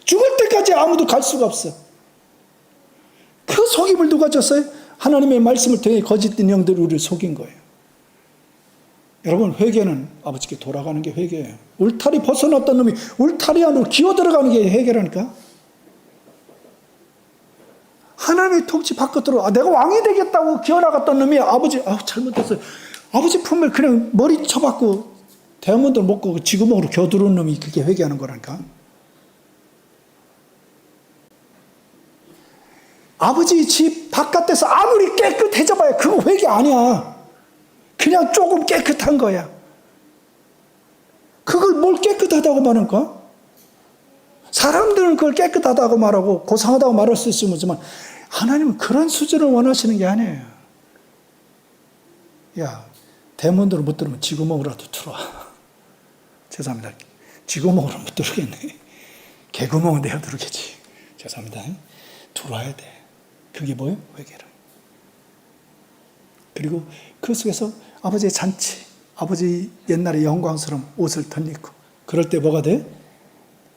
죽을 때까지 아무도 갈 수가 없어. 그 속임을 누가 줬어요? 하나님의 말씀을 통해 거짓된 영들이 우리를 속인 거예요. 여러분, 회개는 아버지께 돌아가는 게 회개예요. 울타리 벗어났던 놈이 울타리 안으로 기어 들어가는 게 회개라니까. 하나님의 통치 바깥으로 내가 왕이 되겠다고 기어 나갔던 놈이 아버지 잘못했어요. 아버지 품을 그냥 머리 쳐박고 대학문도 못 가고 지구멍으로 기어 들어온 놈이 그게 회개하는 거라니까. 아버지 집 바깥에서 아무리 깨끗해져 봐야 그거 회개 아니야. 그냥 조금 깨끗한 거야. 그걸 뭘 깨끗하다고 말할까? 사람들은 그걸 깨끗하다고 말하고 고상하다고 말할 수 있지만 하나님은 그런 수준을 원하시는 게 아니에요. 야, 대문으로 못 들으면 쥐구멍으로라도 들어와. 죄송합니다. 쥐구멍으로 못 들어오겠네. 개구멍은 내가 들어오겠지. 죄송합니다. 들어와야 돼. 그게 뭐예요? 회개를. 그리고 그 속에서 아버지의 잔치, 아버지 옛날의 영광스러운 옷을 덧입고 그럴 때 뭐가 돼?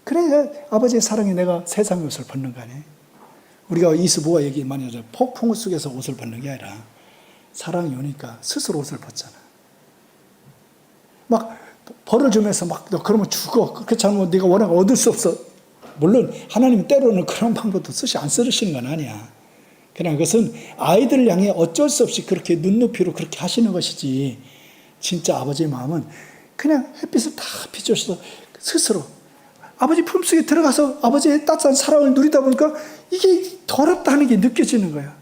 그래야 아버지의 사랑에 내가 세상의 옷을 벗는 거 아니에요? 우리가 이수부와 얘기 많이 하죠. 폭풍 속에서 옷을 벗는 게 아니라 사랑이 오니까 스스로 옷을 벗잖아. 막 벌을 주면서 막 너 그러면 죽어. 그렇지 않으면 네가 원하는 거 얻을 수 없어. 물론 하나님 때로는 그런 방법도 안 쓰시는 건 아니야. 그냥 그것은 아이들을 향해 어쩔 수 없이 그렇게 눈높이로 그렇게 하시는 것이지, 진짜 아버지의 마음은 그냥 햇빛을 다 비춰서 스스로 아버지 품속에 들어가서 아버지의 따뜻한 사랑을 누리다 보니까 이게 더럽다는 게 느껴지는 거야.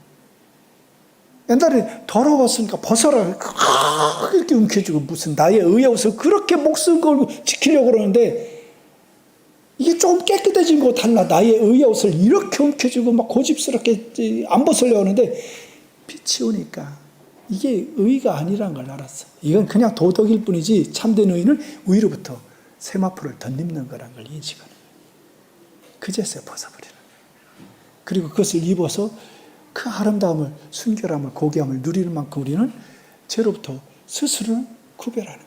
옛날에 더러웠으니까 벗어라 이렇게 움켜쥐고 무슨 나의 의의 옷을 그렇게 목숨 걸고 지키려고 그러는데, 이게 조금 깨끗해진 거 달라. 나의 의의 옷을 이렇게 움켜쥐고 막 고집스럽게 안 벗으려고 하는데 빛이 오니까 이게 의가 아니라는 걸 알았어. 이건 그냥 도덕일 뿐이지 참된 의는 위로부터 세마포를 덧입는 거라는 걸 인식하는 거예요. 그제서야 벗어버리는 거예요. 그리고 그것을 입어서 그 아름다움을, 순결함을, 고귀함을 누리는 만큼 우리는 죄로부터 스스로를 구별하는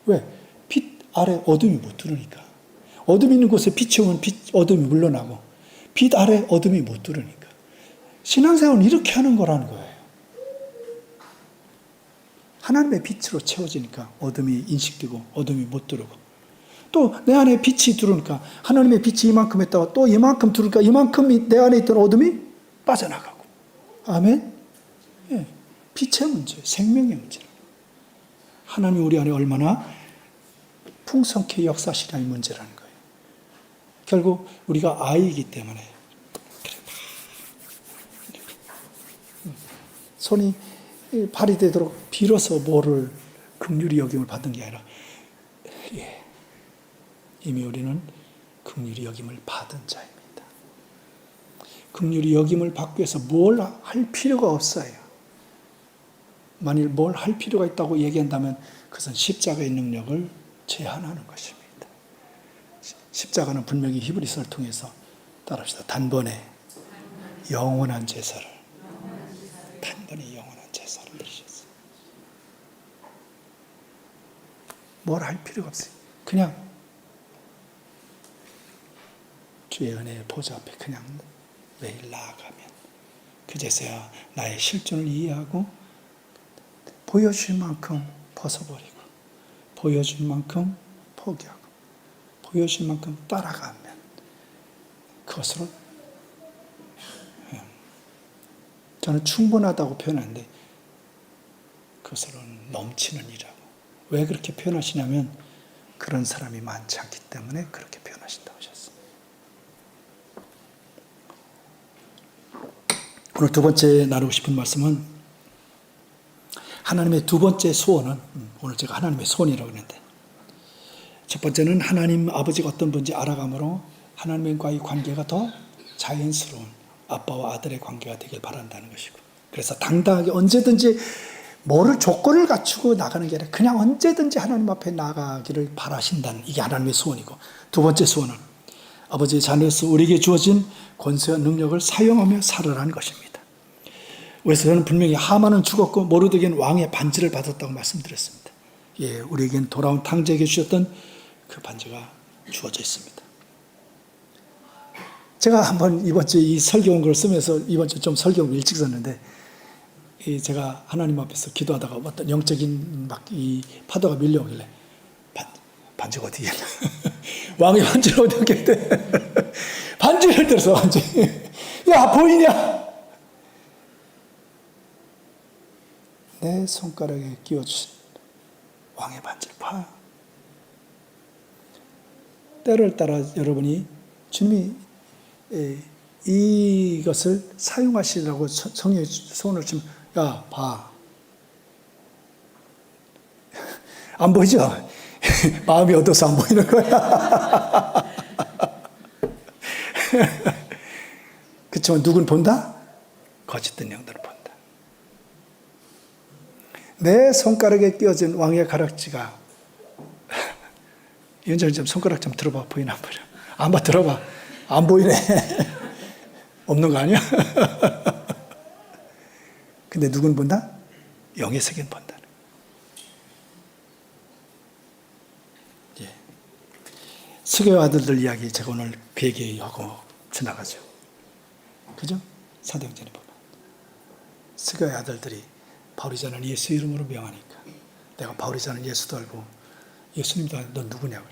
거예요. 왜? 빛 아래 어둠이 못 들으니까. 어둠이 있는 곳에 빛이 오면 어둠이 물러나고, 빛 아래 어둠이 못 들으니까. 신앙생활은 이렇게 하는 거라는 거예요. 하나님의 빛으로 채워지니까 어둠이 인식되고 어둠이 못 들어오고, 또 내 안에 빛이 들어오니까 하나님의 빛이 이만큼 했다가 또 이만큼 들어오니까 이만큼 내 안에 있던 어둠이 빠져나가고. 아멘? 예, 빛의 문제, 생명의 문제. 하나님이 우리 안에 얼마나 풍성케 역사하시냐의 문제라는 거예요. 결국 우리가 아이이기 때문에 손이 발이 되도록 빌어서 뭐를 긍휼히 여김을 받은 게 아니라, 예, 이미 우리는 긍휼히 여김을 받은 자입니다. 긍휼히 여김을 받기 위해서 뭘 할 필요가 없어요. 만일 뭘 할 필요가 있다고 얘기한다면 그것은 십자가의 능력을 제한하는 것입니다. 십자가는 분명히 히브리서를 통해서 따라합시다. 단번에 영원한 제사를, 단번에 영원한 제사를 드리셨어요. 뭘 할 필요가 없어요. 그냥 주의 은혜의 보좌 앞에 그냥 매일 나아가면 그제서야 나의 실존을 이해하고 보여줄 만큼 벗어버리고 보여줄 만큼 포기하고 보여줄 만큼 따라가면 그것으로 저는 충분하다고 표현하는데 그것으로는 넘치는 이라고. 왜 그렇게 표현하시냐면 그런 사람이 많지 않기 때문에 그렇게 표현하신다고 하셨어요. 오늘 두 번째 나누고 싶은 말씀은 하나님의 두 번째 소원은, 오늘 제가 하나님의 소원이라고 했는데, 첫 번째는 하나님 아버지가 어떤 분인지 알아감으로 하나님과의 관계가 더 자연스러운 아빠와 아들의 관계가 되길 바란다는 것이고, 그래서 당당하게 언제든지 뭐를 조건을 갖추고 나가는 게 아니라 그냥 언제든지 하나님 앞에 나가기를 바라신다는 이게 하나님의 소원이고, 두 번째 소원은 아버지의 자녀로서 우리에게 주어진 권세와 능력을 사용하며 살아라는 것입니다. 그래서 저는 분명히 하만은 죽었고 모르드게는 왕의 반지를 받았다고 말씀드렸습니다. 예, 우리에겐 돌아온 탕자에게 주셨던 그 반지가 주어져 있습니다. 제가 한번 이번 주에 이 설교원글을 쓰면서 이번 주 좀 설교를 일찍 썼는데, 제가 하나님 앞에서 기도하다가 어떤 영적인 막 이 파도가 밀려오길래 반지가 어디 있냐? 왕의 반지를 어디 있대? 반지를 들어서 반지. 야, 보이냐? 내 손가락에 끼워주신 왕의 반지를 봐. 때를 따라 여러분이 주님이 이것을 사용하시라고 성령의 손을 치면, 야, 봐. 안 보이죠? 마음이 어두워서 안 보이는 거야. 그렇지만 누군 본다? 거짓된 영들을 본다. 내 손가락에 끼워진 왕의 가락지가, 이현정이 좀 손가락 좀 들어봐. 보이나 안 보여? 한번 들어봐. 안 보이네. 없는 거 아니야? 근데 누군 본다? 영의 세계는 본다. 예. 수교의 아들들 이야기 제가 오늘 그 얘기하고 지나가죠. 그죠? 사도행전에 보면 수교의 아들들이 바울이 자는 예수 이름으로 명하니까, 내가 바울이 자는 예수도 알고 예수님도 알고 넌 누구냐고.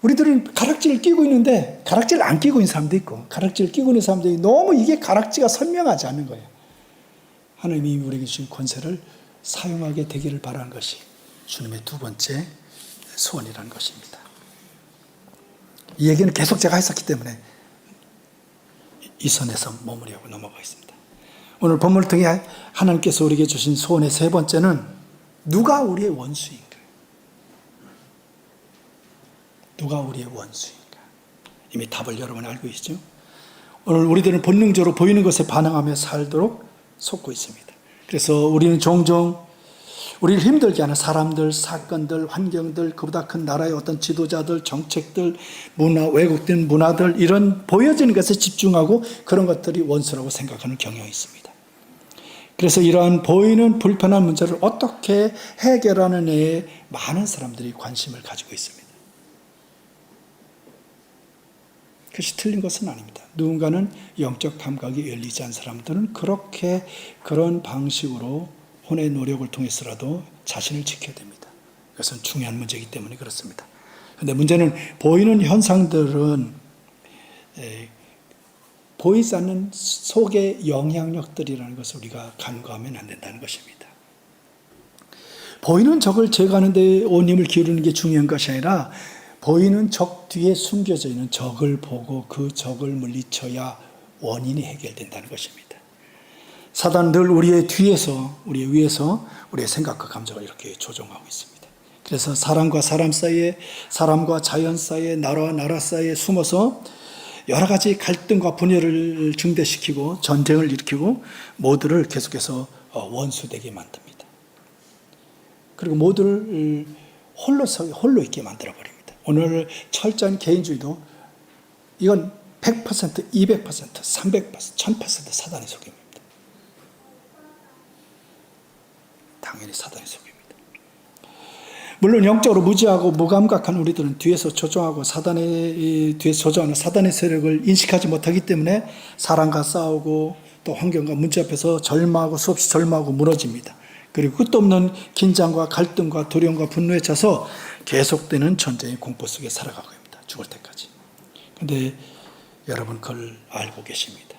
우리들은 가락지를 끼고 있는데 가락지를 안 끼고 있는 사람도 있고, 가락지를 끼고 있는 사람들이 너무 이게 가락지가 선명하지 않는 거예요. 하나님이 우리에게 주신 권세를 사용하게 되기를 바라는 것이 주님의 두 번째 소원이라는 것입니다. 이 얘기는 계속 제가 했었기 때문에 이 선에서 머무르고 넘어가겠습니다. 오늘 본문을 통해 하나님께서 우리에게 주신 소원의 세 번째는 누가 우리의 원수인가? 누가 우리의 원수인가? 이미 답을 여러분 알고 계시죠? 오늘 우리들은 본능적으로 보이는 것에 반응하며 살도록 속고 있습니다. 그래서 우리는 종종 우리를 힘들게 하는 사람들, 사건들, 환경들, 그보다 큰 나라의 어떤 지도자들, 정책들, 문화, 왜곡된 문화들, 이런 보여지는 것에 집중하고 그런 것들이 원수라고 생각하는 경향이 있습니다. 그래서 이러한 보이는 불편한 문제를 어떻게 해결하는 데에 많은 사람들이 관심을 가지고 있습니다. 그것이 틀린 것은 아닙니다. 누군가는 영적 감각이 열리지 않은 사람들은 그렇게 그런 방식으로 혼의 노력을 통해서라도 자신을 지켜야 됩니다. 그것은 중요한 문제이기 때문에 그렇습니다. 그런데 문제는 보이는 현상들은 보이지 않는 속의 영향력들이라는 것을 우리가 간과하면 안 된다는 것입니다. 보이는 적을 제거하는 데 온 힘을 기울이는 게 중요한 것이 아니라 보이는 적 뒤에 숨겨져 있는 적을 보고 그 적을 물리쳐야 원인이 해결된다는 것입니다. 사단은 늘 우리의 뒤에서, 우리의 위에서 우리의 생각과 감정을 이렇게 조종하고 있습니다. 그래서 사람과 사람 사이에, 사람과 자연 사이에, 나라와 나라 사이에 숨어서 여러 가지 갈등과 분열을 증대시키고 전쟁을 일으키고 모두를 계속해서 원수되게 만듭니다. 그리고 모두를 홀로 있게 만들어버립니다. 오늘 철저한 개인주의도 이건 100%, 200%, 300%, 1000% 사단의 속임입니다. 당연히 사단의 속임입니다. 물론 영적으로 무지하고 무감각한 우리들은 뒤에서 조종하고 뒤에서 조종하는 사단의 세력을 인식하지 못하기 때문에 사람과 싸우고 또 환경과 문제 앞에서 절망하고 수없이 절망하고 무너집니다. 그리고 끝도 없는 긴장과 갈등과 두려움과 분노에 차서 계속되는 전쟁의 공포 속에 살아가고 있습니다. 죽을 때까지. 그런데 여러분 그걸 알고 계십니다.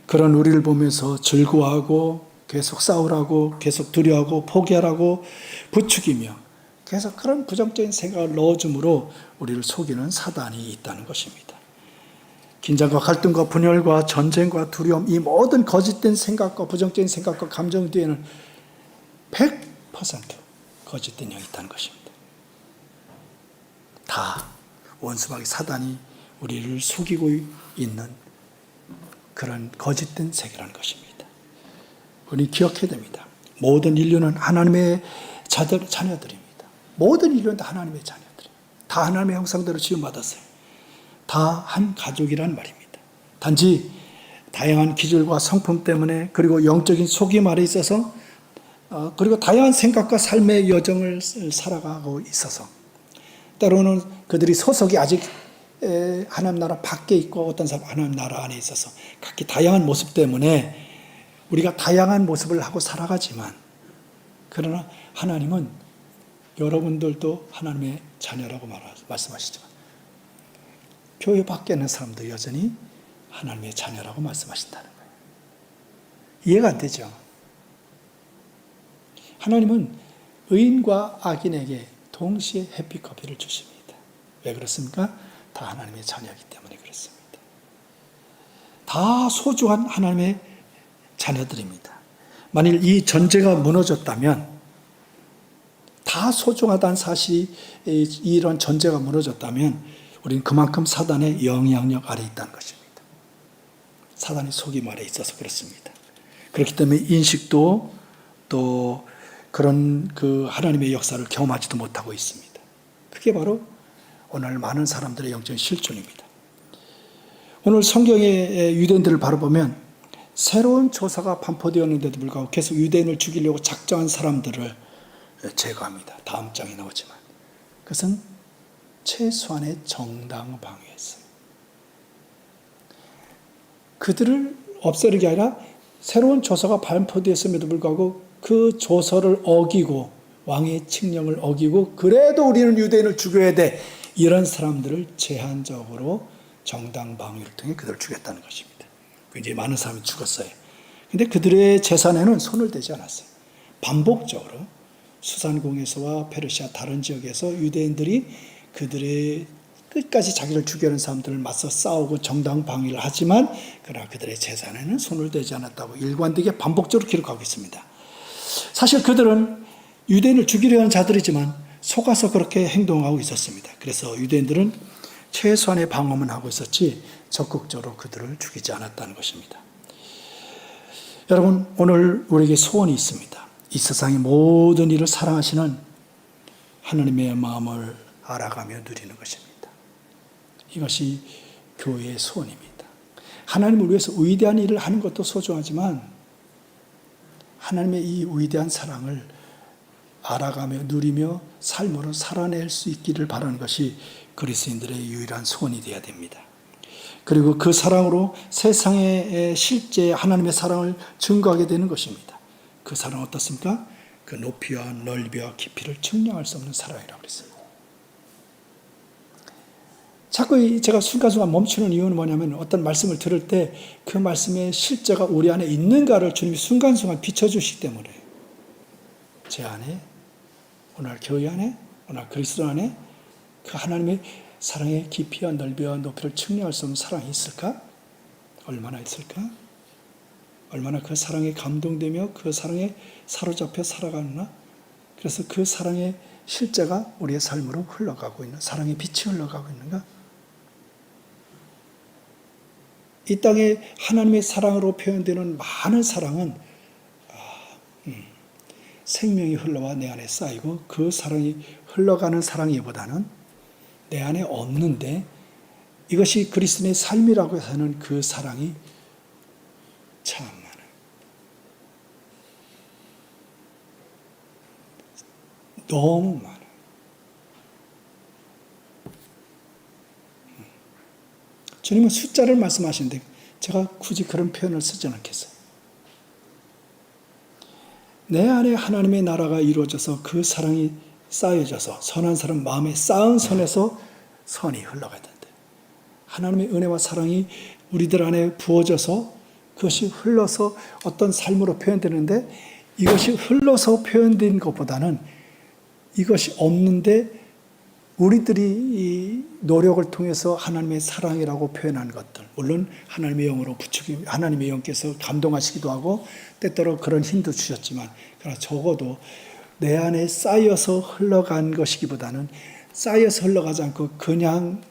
그런 우리를 보면서 즐거워하고 계속 싸우라고 계속 두려워하고 포기하라고 부추기며 계속 그런 부정적인 생각을 넣어줌으로 우리를 속이는 사단이 있다는 것입니다. 긴장과 갈등과 분열과 전쟁과 두려움, 이 모든 거짓된 생각과 부정적인 생각과 감정 뒤에는 100% 거짓된 영이 있다는 것입니다. 다 원수마귀 사단이 우리를 속이고 있는 그런 거짓된 세계라는 것입니다. 우리 기억해야 됩니다. 모든 인류는 하나님의 자녀들입니다. 모든 인류는 다 하나님의 자녀들입니다. 다 하나님의 형상대로 지음받았어요. 다 한 가족이란 말입니다. 단지 다양한 기질과 성품 때문에, 그리고 영적인 속임 아래 있어서, 그리고 다양한 생각과 삶의 여정을 살아가고 있어서, 때로는 그들이 소속이 아직 하나님 나라 밖에 있고 어떤 사람 하나님 나라 안에 있어서 각기 다양한 모습 때문에 우리가 다양한 모습을 하고 살아가지만, 그러나 하나님은 여러분들도 하나님의 자녀라고 말씀하시지만 교회 밖에 있는 사람도 여전히 하나님의 자녀라고 말씀하신다는 거예요. 이해가 안 되죠? 하나님은 의인과 악인에게 동시에 해피커피를 주십니다. 왜 그렇습니까? 다 하나님의 자녀이기 때문에 그렇습니다. 다 소중한 하나님의 자녀들입니다. 만일 이 전제가 무너졌다면, 다 소중하다는 사실이, 이런 전제가 무너졌다면 우리는 그만큼 사단의 영향력 아래 있다는 것입니다. 사단의 속임 아래 있어서 그렇습니다. 그렇기 때문에 인식도 또 그런 그 하나님의 역사를 경험하지도 못하고 있습니다. 그게 바로 오늘 많은 사람들의 영적인 실존입니다. 오늘 성경의 유대인들을 바라보면 새로운 조사가 반포되었는데도 불구하고 계속 유대인을 죽이려고 작정한 사람들을 제거합니다. 다음 장에 나오지만 그것은 최소한의 정당 방위였어요. 그들을 없애는 게 아니라 새로운 조서가 반포되었음에도 불구하고 그 조서를 어기고 왕의 칙령을 어기고 그래도 우리는 유대인을 죽여야 돼, 이런 사람들을 제한적으로 정당 방위를 통해 그들을 죽였다는 것입니다. 굉장히 많은 사람이 죽었어요. 근데 그들의 재산에는 손을 대지 않았어요. 반복적으로 수산공에서와 페르시아 다른 지역에서 유대인들이 그들의 끝까지 자기를 죽이려는 사람들을 맞서 싸우고 정당 방위를 하지만, 그러나 그들의 재산에는 손을 대지 않았다고 일관되게 반복적으로 기록하고 있습니다. 사실 그들은 유대인을 죽이려 하는 자들이지만 속아서 그렇게 행동하고 있었습니다. 그래서 유대인들은 최소한의 방어만 하고 있었지 적극적으로 그들을 죽이지 않았다는 것입니다. 여러분, 오늘 우리에게 소원이 있습니다. 이 세상의 모든 일을 사랑하시는 하나님의 마음을 알아가며 누리는 것입니다. 이것이 교회의 소원입니다. 하나님을 위해서 위대한 일을 하는 것도 소중하지만 하나님의 이 위대한 사랑을 알아가며 누리며 삶으로 살아낼 수 있기를 바라는 것이 그리스도인들의 유일한 소원이 되어야 됩니다. 그리고 그 사랑으로 세상에 실제 하나님의 사랑을 증거하게 되는 것입니다. 그 사랑은 어떻습니까? 그 높이와 넓이와 깊이를 측량할 수 없는 사랑이라고 그랬습니다. 자꾸 제가 순간순간 멈추는 이유는 뭐냐면, 어떤 말씀을 들을 때 그 말씀의 실제가 우리 안에 있는가를 주님이 순간순간 비춰주시기 때문에, 제 안에, 오늘 교회 안에, 오늘 그리스도 안에 그 하나님의 사랑의 깊이와 넓이와 높이를 측량할 수 없는 사랑이 있을까? 얼마나 있을까? 얼마나 그 사랑에 감동되며 그 사랑에 사로잡혀 살아가느냐? 그래서 그 사랑의 실제가 우리의 삶으로 흘러가고 있는, 사랑의 빛이 흘러가고 있는가? 이 땅에 하나님의 사랑으로 표현되는 많은 사랑은 생명이 흘러와 내 안에 쌓이고, 그 사랑이 흘러가는 사랑이보다는 내 안에 없는데 이것이 그리스도의 삶이라고 하는 그 사랑이 참 많아요. 너무 많아요. 주님은 숫자를 말씀하시는데 제가 굳이 그런 표현을 쓰지 않겠어요. 내 안에 하나님의 나라가 이루어져서 그 사랑이 쌓여져서 선한 사람 마음에 쌓은 선에서 선이 흘러가야 된다. 하나님의 은혜와 사랑이 우리들 안에 부어져서 그것이 흘러서 어떤 삶으로 표현되는데, 이것이 흘러서 표현된 것보다는 이것이 없는데 우리들이 이 노력을 통해서 하나님의 사랑이라고 표현한 것들, 물론 하나님의 영으로 부추기, 하나님의 영께서 감동하시기도 하고 때때로 그런 힘도 주셨지만, 그러나 적어도 내 안에 쌓여서 흘러간 것이기보다는 쌓여서 흘러가지 않고 그냥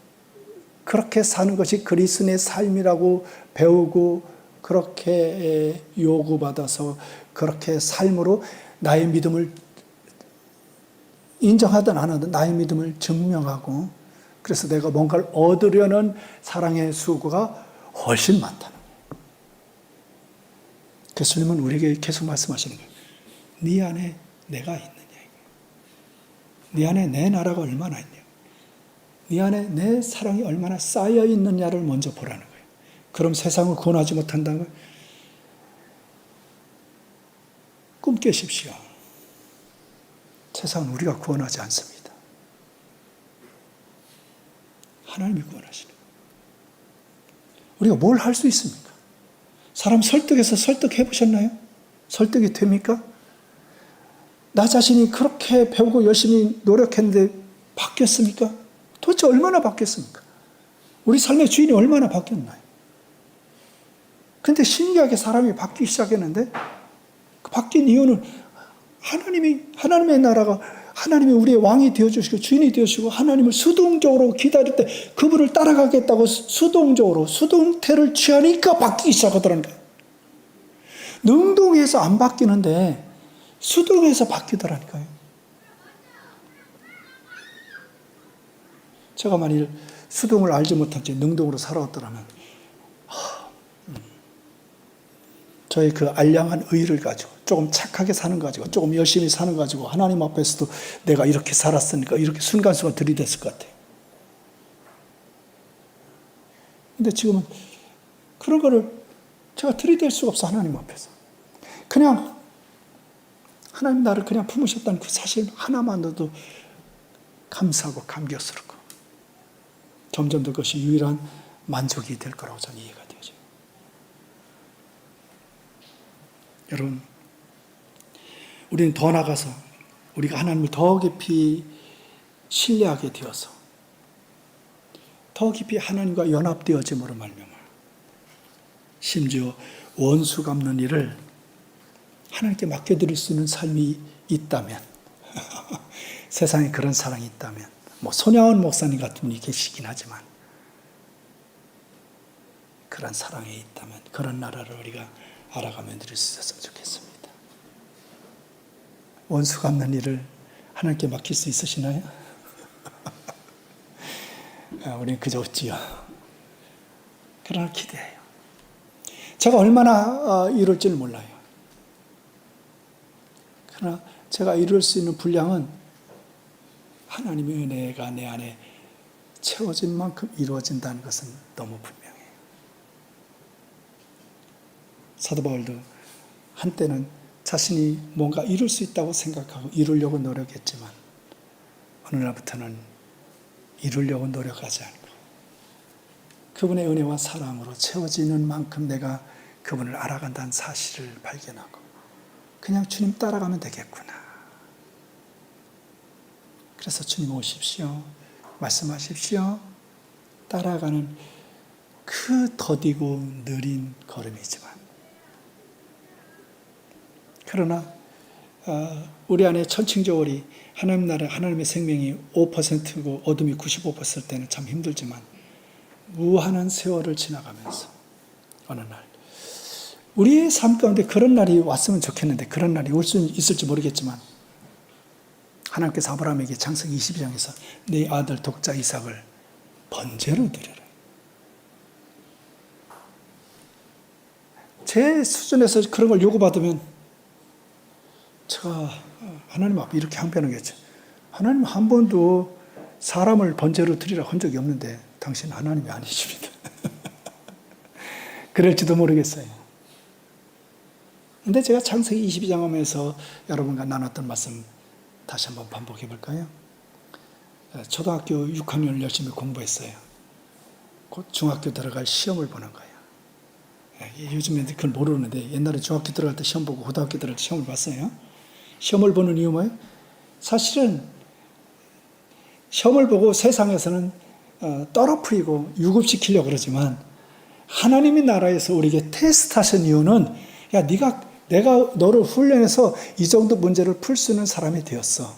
그렇게 사는 것이 그리스도의 삶이라고 배우고 그렇게 요구받아서 그렇게 삶으로 나의 믿음을 인정하든 안 하든 나의 믿음을 증명하고, 그래서 내가 뭔가를 얻으려는 사랑의 수고가 훨씬 많다는 거예요. 예수님은 우리에게 계속 말씀하시는 거예요. 네 안에 내가 있느냐, 네 안에 내 나라가 얼마나 있냐, 네 안에 내 사랑이 얼마나 쌓여 있느냐를 먼저 보라는 거예요. 그럼 세상을 구원하지 못한다면 꿈 깨십시오. 세상은 우리가 구원하지 않습니다. 하나님이 구원하시는 거예요. 우리가 뭘 할 수 있습니까? 사람 설득해서 설득해 보셨나요? 설득이 됩니까? 나 자신이 그렇게 배우고 열심히 노력했는데 바뀌었습니까? 도대체 얼마나 바뀌었습니까? 우리 삶의 주인이 얼마나 바뀌었나요? 근데 신기하게 사람이 바뀌기 시작했는데, 그 바뀐 이유는 하나님의 나라가, 하나님이 우리의 왕이 되어주시고 주인이 되어주시고 하나님을 수동적으로 기다릴 때 그분을 따라가겠다고 수동적으로 수동태를 취하니까 바뀌기 시작하더라는 거예요. 능동해서 안 바뀌는데 수동해서 바뀌더라니까요. 제가 만일 수동을 알지 못한 채 능동으로 살아왔더라면 저의 그 알량한 의를 가지고 조금 착하게 사는 거 가지고 조금 열심히 사는 거 가지고 하나님 앞에서도 내가 이렇게 살았으니까 이렇게 순간순간 들이댔을 것 같아요. 근데 지금은 그런 거를 제가 들이댈 수가 없어. 하나님 앞에서 그냥 하나님 나를 그냥 품으셨다는 그 사실 하나만으로도 감사하고 감격스럽고 점점 더 그것이 유일한 만족이 될 거라고 저는 이해가 되어져요. 여러분, 우리는 더 나아가서 우리가 하나님을 더 깊이 신뢰하게 되어서 더 깊이 하나님과 연합되어짐으로 말미암아 심지어 원수 갚는 일을 하나님께 맡겨드릴 수 있는 삶이 있다면 세상에 그런 사랑이 있다면 뭐 손야원 목사님 같은 분이 계시긴 하지만 그런 사랑이 있다면 그런 나라를 우리가 알아가며 누릴 수 있었으면 좋겠습니다. 원수 갚는 일을 하나님께 맡길 수 있으시나요? 우리는 그저 어찌요. 그러나 기대해요. 제가 얼마나 이룰지는 몰라요. 그러나 제가 이룰 수 있는 분량은 하나님의 은혜가 내 안에 채워진 만큼 이루어진다는 것은 너무 분명해요. 사도 바울도 한때는 자신이 뭔가 이룰 수 있다고 생각하고 이루려고 노력했지만 어느 날부터는 이루려고 노력하지 않고 그분의 은혜와 사랑으로 채워지는 만큼 내가 그분을 알아간다는 사실을 발견하고 그냥 주님 따라가면 되겠구나. 그래서 주님 오십시오. 말씀하십시오. 따라가는 그 더디고 느린 걸음이지만 그러나 우리 안에 천칭저월이 하나님 나라, 하나님의 생명이 5%고 어둠이 95%일 때는 참 힘들지만 무한한 세월을 지나가면서 어느 날 우리의 삶 가운데 그런 날이 왔으면 좋겠는데 그런 날이 올 수 있을지 모르겠지만 하나님께서 아브라함에게 창세기 22장에서 네 아들 독자 이삭을 번제로 드려라. 제 수준에서 그런 걸 요구받으면 제가 하나님 앞에 이렇게 항변하겠죠. 하나님 한 번도 사람을 번제로 드리라고 한 적이 없는데 당신 하나님이 아니십니다. 그럴지도 모르겠어요. 근데 제가 창세기 22장 하면서 여러분과 나눴던 말씀 다시 한번 반복해 볼까요? 초등학교 6학년을 열심히 공부했어요. 곧 중학교 들어갈 시험을 보는 거예요. 요즘에 그걸 모르는데 옛날에 중학교 들어갈 때 시험 보고 고등학교 들어갈 때 시험을 봤어요. 시험을 보는 이유 뭐예요? 사실은 시험을 보고 세상에서는 떨어뜨리고 유급시키려고 그러지만 하나님의 나라에서 우리에게 테스트하신 이유는 야 내가 너를 훈련해서 이 정도 문제를 풀 수 있는 사람이 되었어.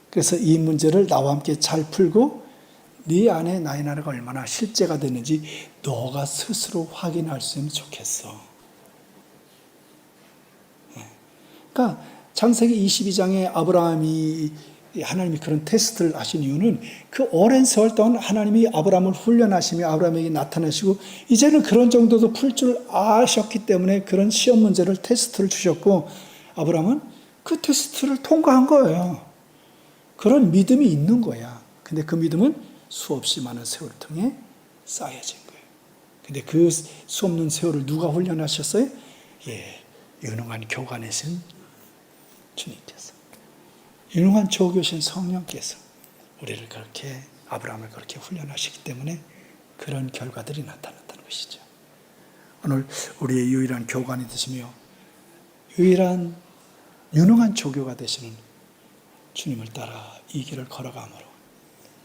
그래서 이 문제를 나와 함께 잘 풀고 네 안에 나의 나라가 얼마나 실제가 됐는지 너가 스스로 확인할 수 있으면 좋겠어. 그러니까 창세기 22장에 아브라함이 하나님이 그런 테스트를 하신 이유는 그 오랜 세월 동안 하나님이 아브라함을 훈련하시며 아브라함에게 나타나시고 이제는 그런 정도도 풀 줄 아셨기 때문에 그런 시험 문제를 테스트를 주셨고 아브라함은 그 테스트를 통과한 거예요. 그런 믿음이 있는 거야. 근데 그 믿음은 수없이 많은 세월을 통해 쌓여진 거예요. 근데 그 수없는 세월을 누가 훈련하셨어요? 유능한 교관이신 주님께서, 유능한 조교신 성령께서 우리를 그렇게, 아브라함을 그렇게 훈련하시기 때문에 그런 결과들이 나타났다는 것이죠. 오늘 우리의 유일한 교관이 되시며 유일한 유능한 조교가 되시는 주님을 따라 이 길을 걸어감으로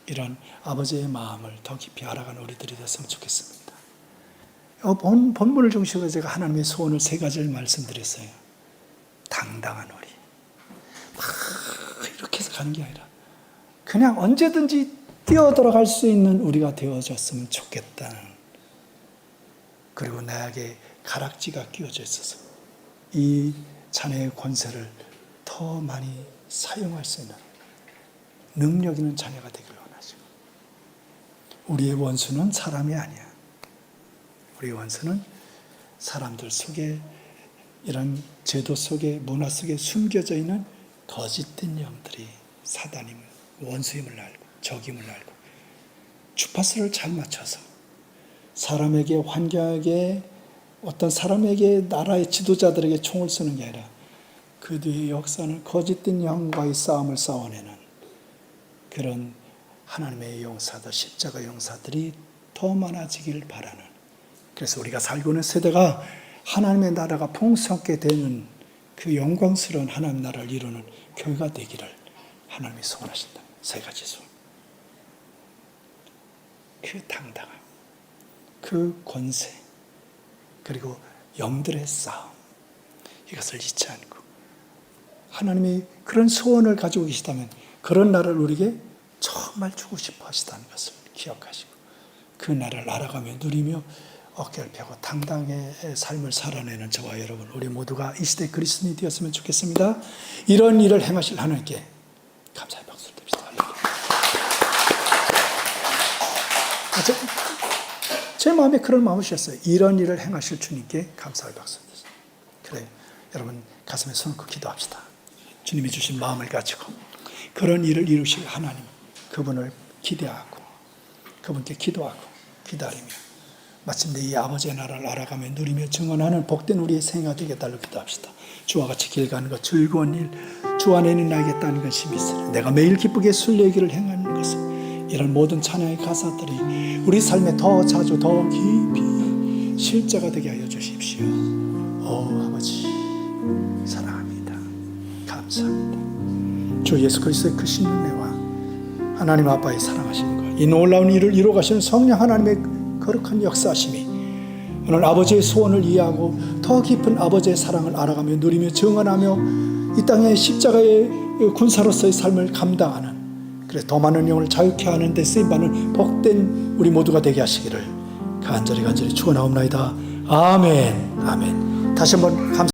이런 아버지의 마음을 더 깊이 알아가는 우리들이 됐으면 좋겠습니다. 본문을 중심으로 제가 하나님의 소원을 3가지를 말씀드렸어요. 당당한 우리, 막 이렇게 해서 가는 게 아니라 그냥 언제든지 뛰어들어갈 수 있는 우리가 되어졌으면 좋겠다는, 그리고 나에게 가락지가 끼워져 있어서 이 자녀의 권세를 더 많이 사용할 수 있는 능력 있는 자녀가 되기를 원하죠. 우리의 원수는 사람이 아니야. 우리의 원수는 사람들 속에, 이런 제도 속에, 문화 속에 숨겨져 있는 거짓된 영들이 사단임을, 원수임을 알고 적임을 알고 주파수를 잘 맞춰서 사람에게, 환경에게, 어떤 사람에게, 나라의 지도자들에게 총을 쏘는 게 아니라 그 뒤에 역사는 거짓된 영과의 싸움을 싸워내는 그런 하나님의 용사들, 십자가 용사들이 더 많아지길 바라는, 그래서 우리가 살고 있는 세대가 하나님의 나라가 풍성하게 되는 그 영광스러운 하나님 나라를 이루는 교회가 되기를 하나님이 소원하신다. 3가지 소원. 그 당당함, 그 권세, 그리고 영들의 싸움, 이것을 잊지 않고 하나님이 그런 소원을 가지고 계시다면 그런 나라를 우리에게 정말 주고 싶어 하시다는 것을 기억하시고 그 나라를 알아가며 누리며 어깨를 펴고 당당의 삶을 살아내는 저와 여러분, 우리 모두가 이 시대 그리스도인이 되었으면 좋겠습니다. 이런 일을 행하실 하나님께 감사의 박수를 드립시다. 제 마음에 그런 마음을 주셨어요. 이런 일을 행하실 주님께 감사의 박수를 드립시다. 그래요. 여러분 가슴에 손을 얹고 기도합시다. 주님이 주신 마음을 가지고 그런 일을 이루실 하나님, 그분을 기대하고 그분께 기도하고 기다리며 마침내 이 아버지의 나라를 알아가며 누리며 증언하는 복된 우리의 생애가 되게 달라고 기도합시다. 주와 같이 길 가는 것, 즐거운 일, 주 안에는 나에게 따는 것이 미스라. 내가 매일 기쁘게 순례의 길을 행하는 것을, 이런 모든 찬양의 가사들이 우리 삶에 더 자주 더 깊이 실제가 되게 하여 주십시오. 오 아버지 사랑합니다. 감사합니다. 주 예수 그리스도의 크신 은혜와 하나님 아빠의 사랑하심과 이 놀라운 일을 이루어 가시는 성령 하나님의 거룩한 역사하심이 오늘 아버지의 소원을 이해하고 더 깊은 아버지의 사랑을 알아가며 누리며 증언하며 이 땅의 십자가의 군사로서의 삶을 감당하는, 그래서 더 많은 영을 자유케 하는 데 쓰임받는 복된 우리 모두가 되게 하시기를 간절히 축원하옵나이다. 아멘. 아멘. 다시 한번 감사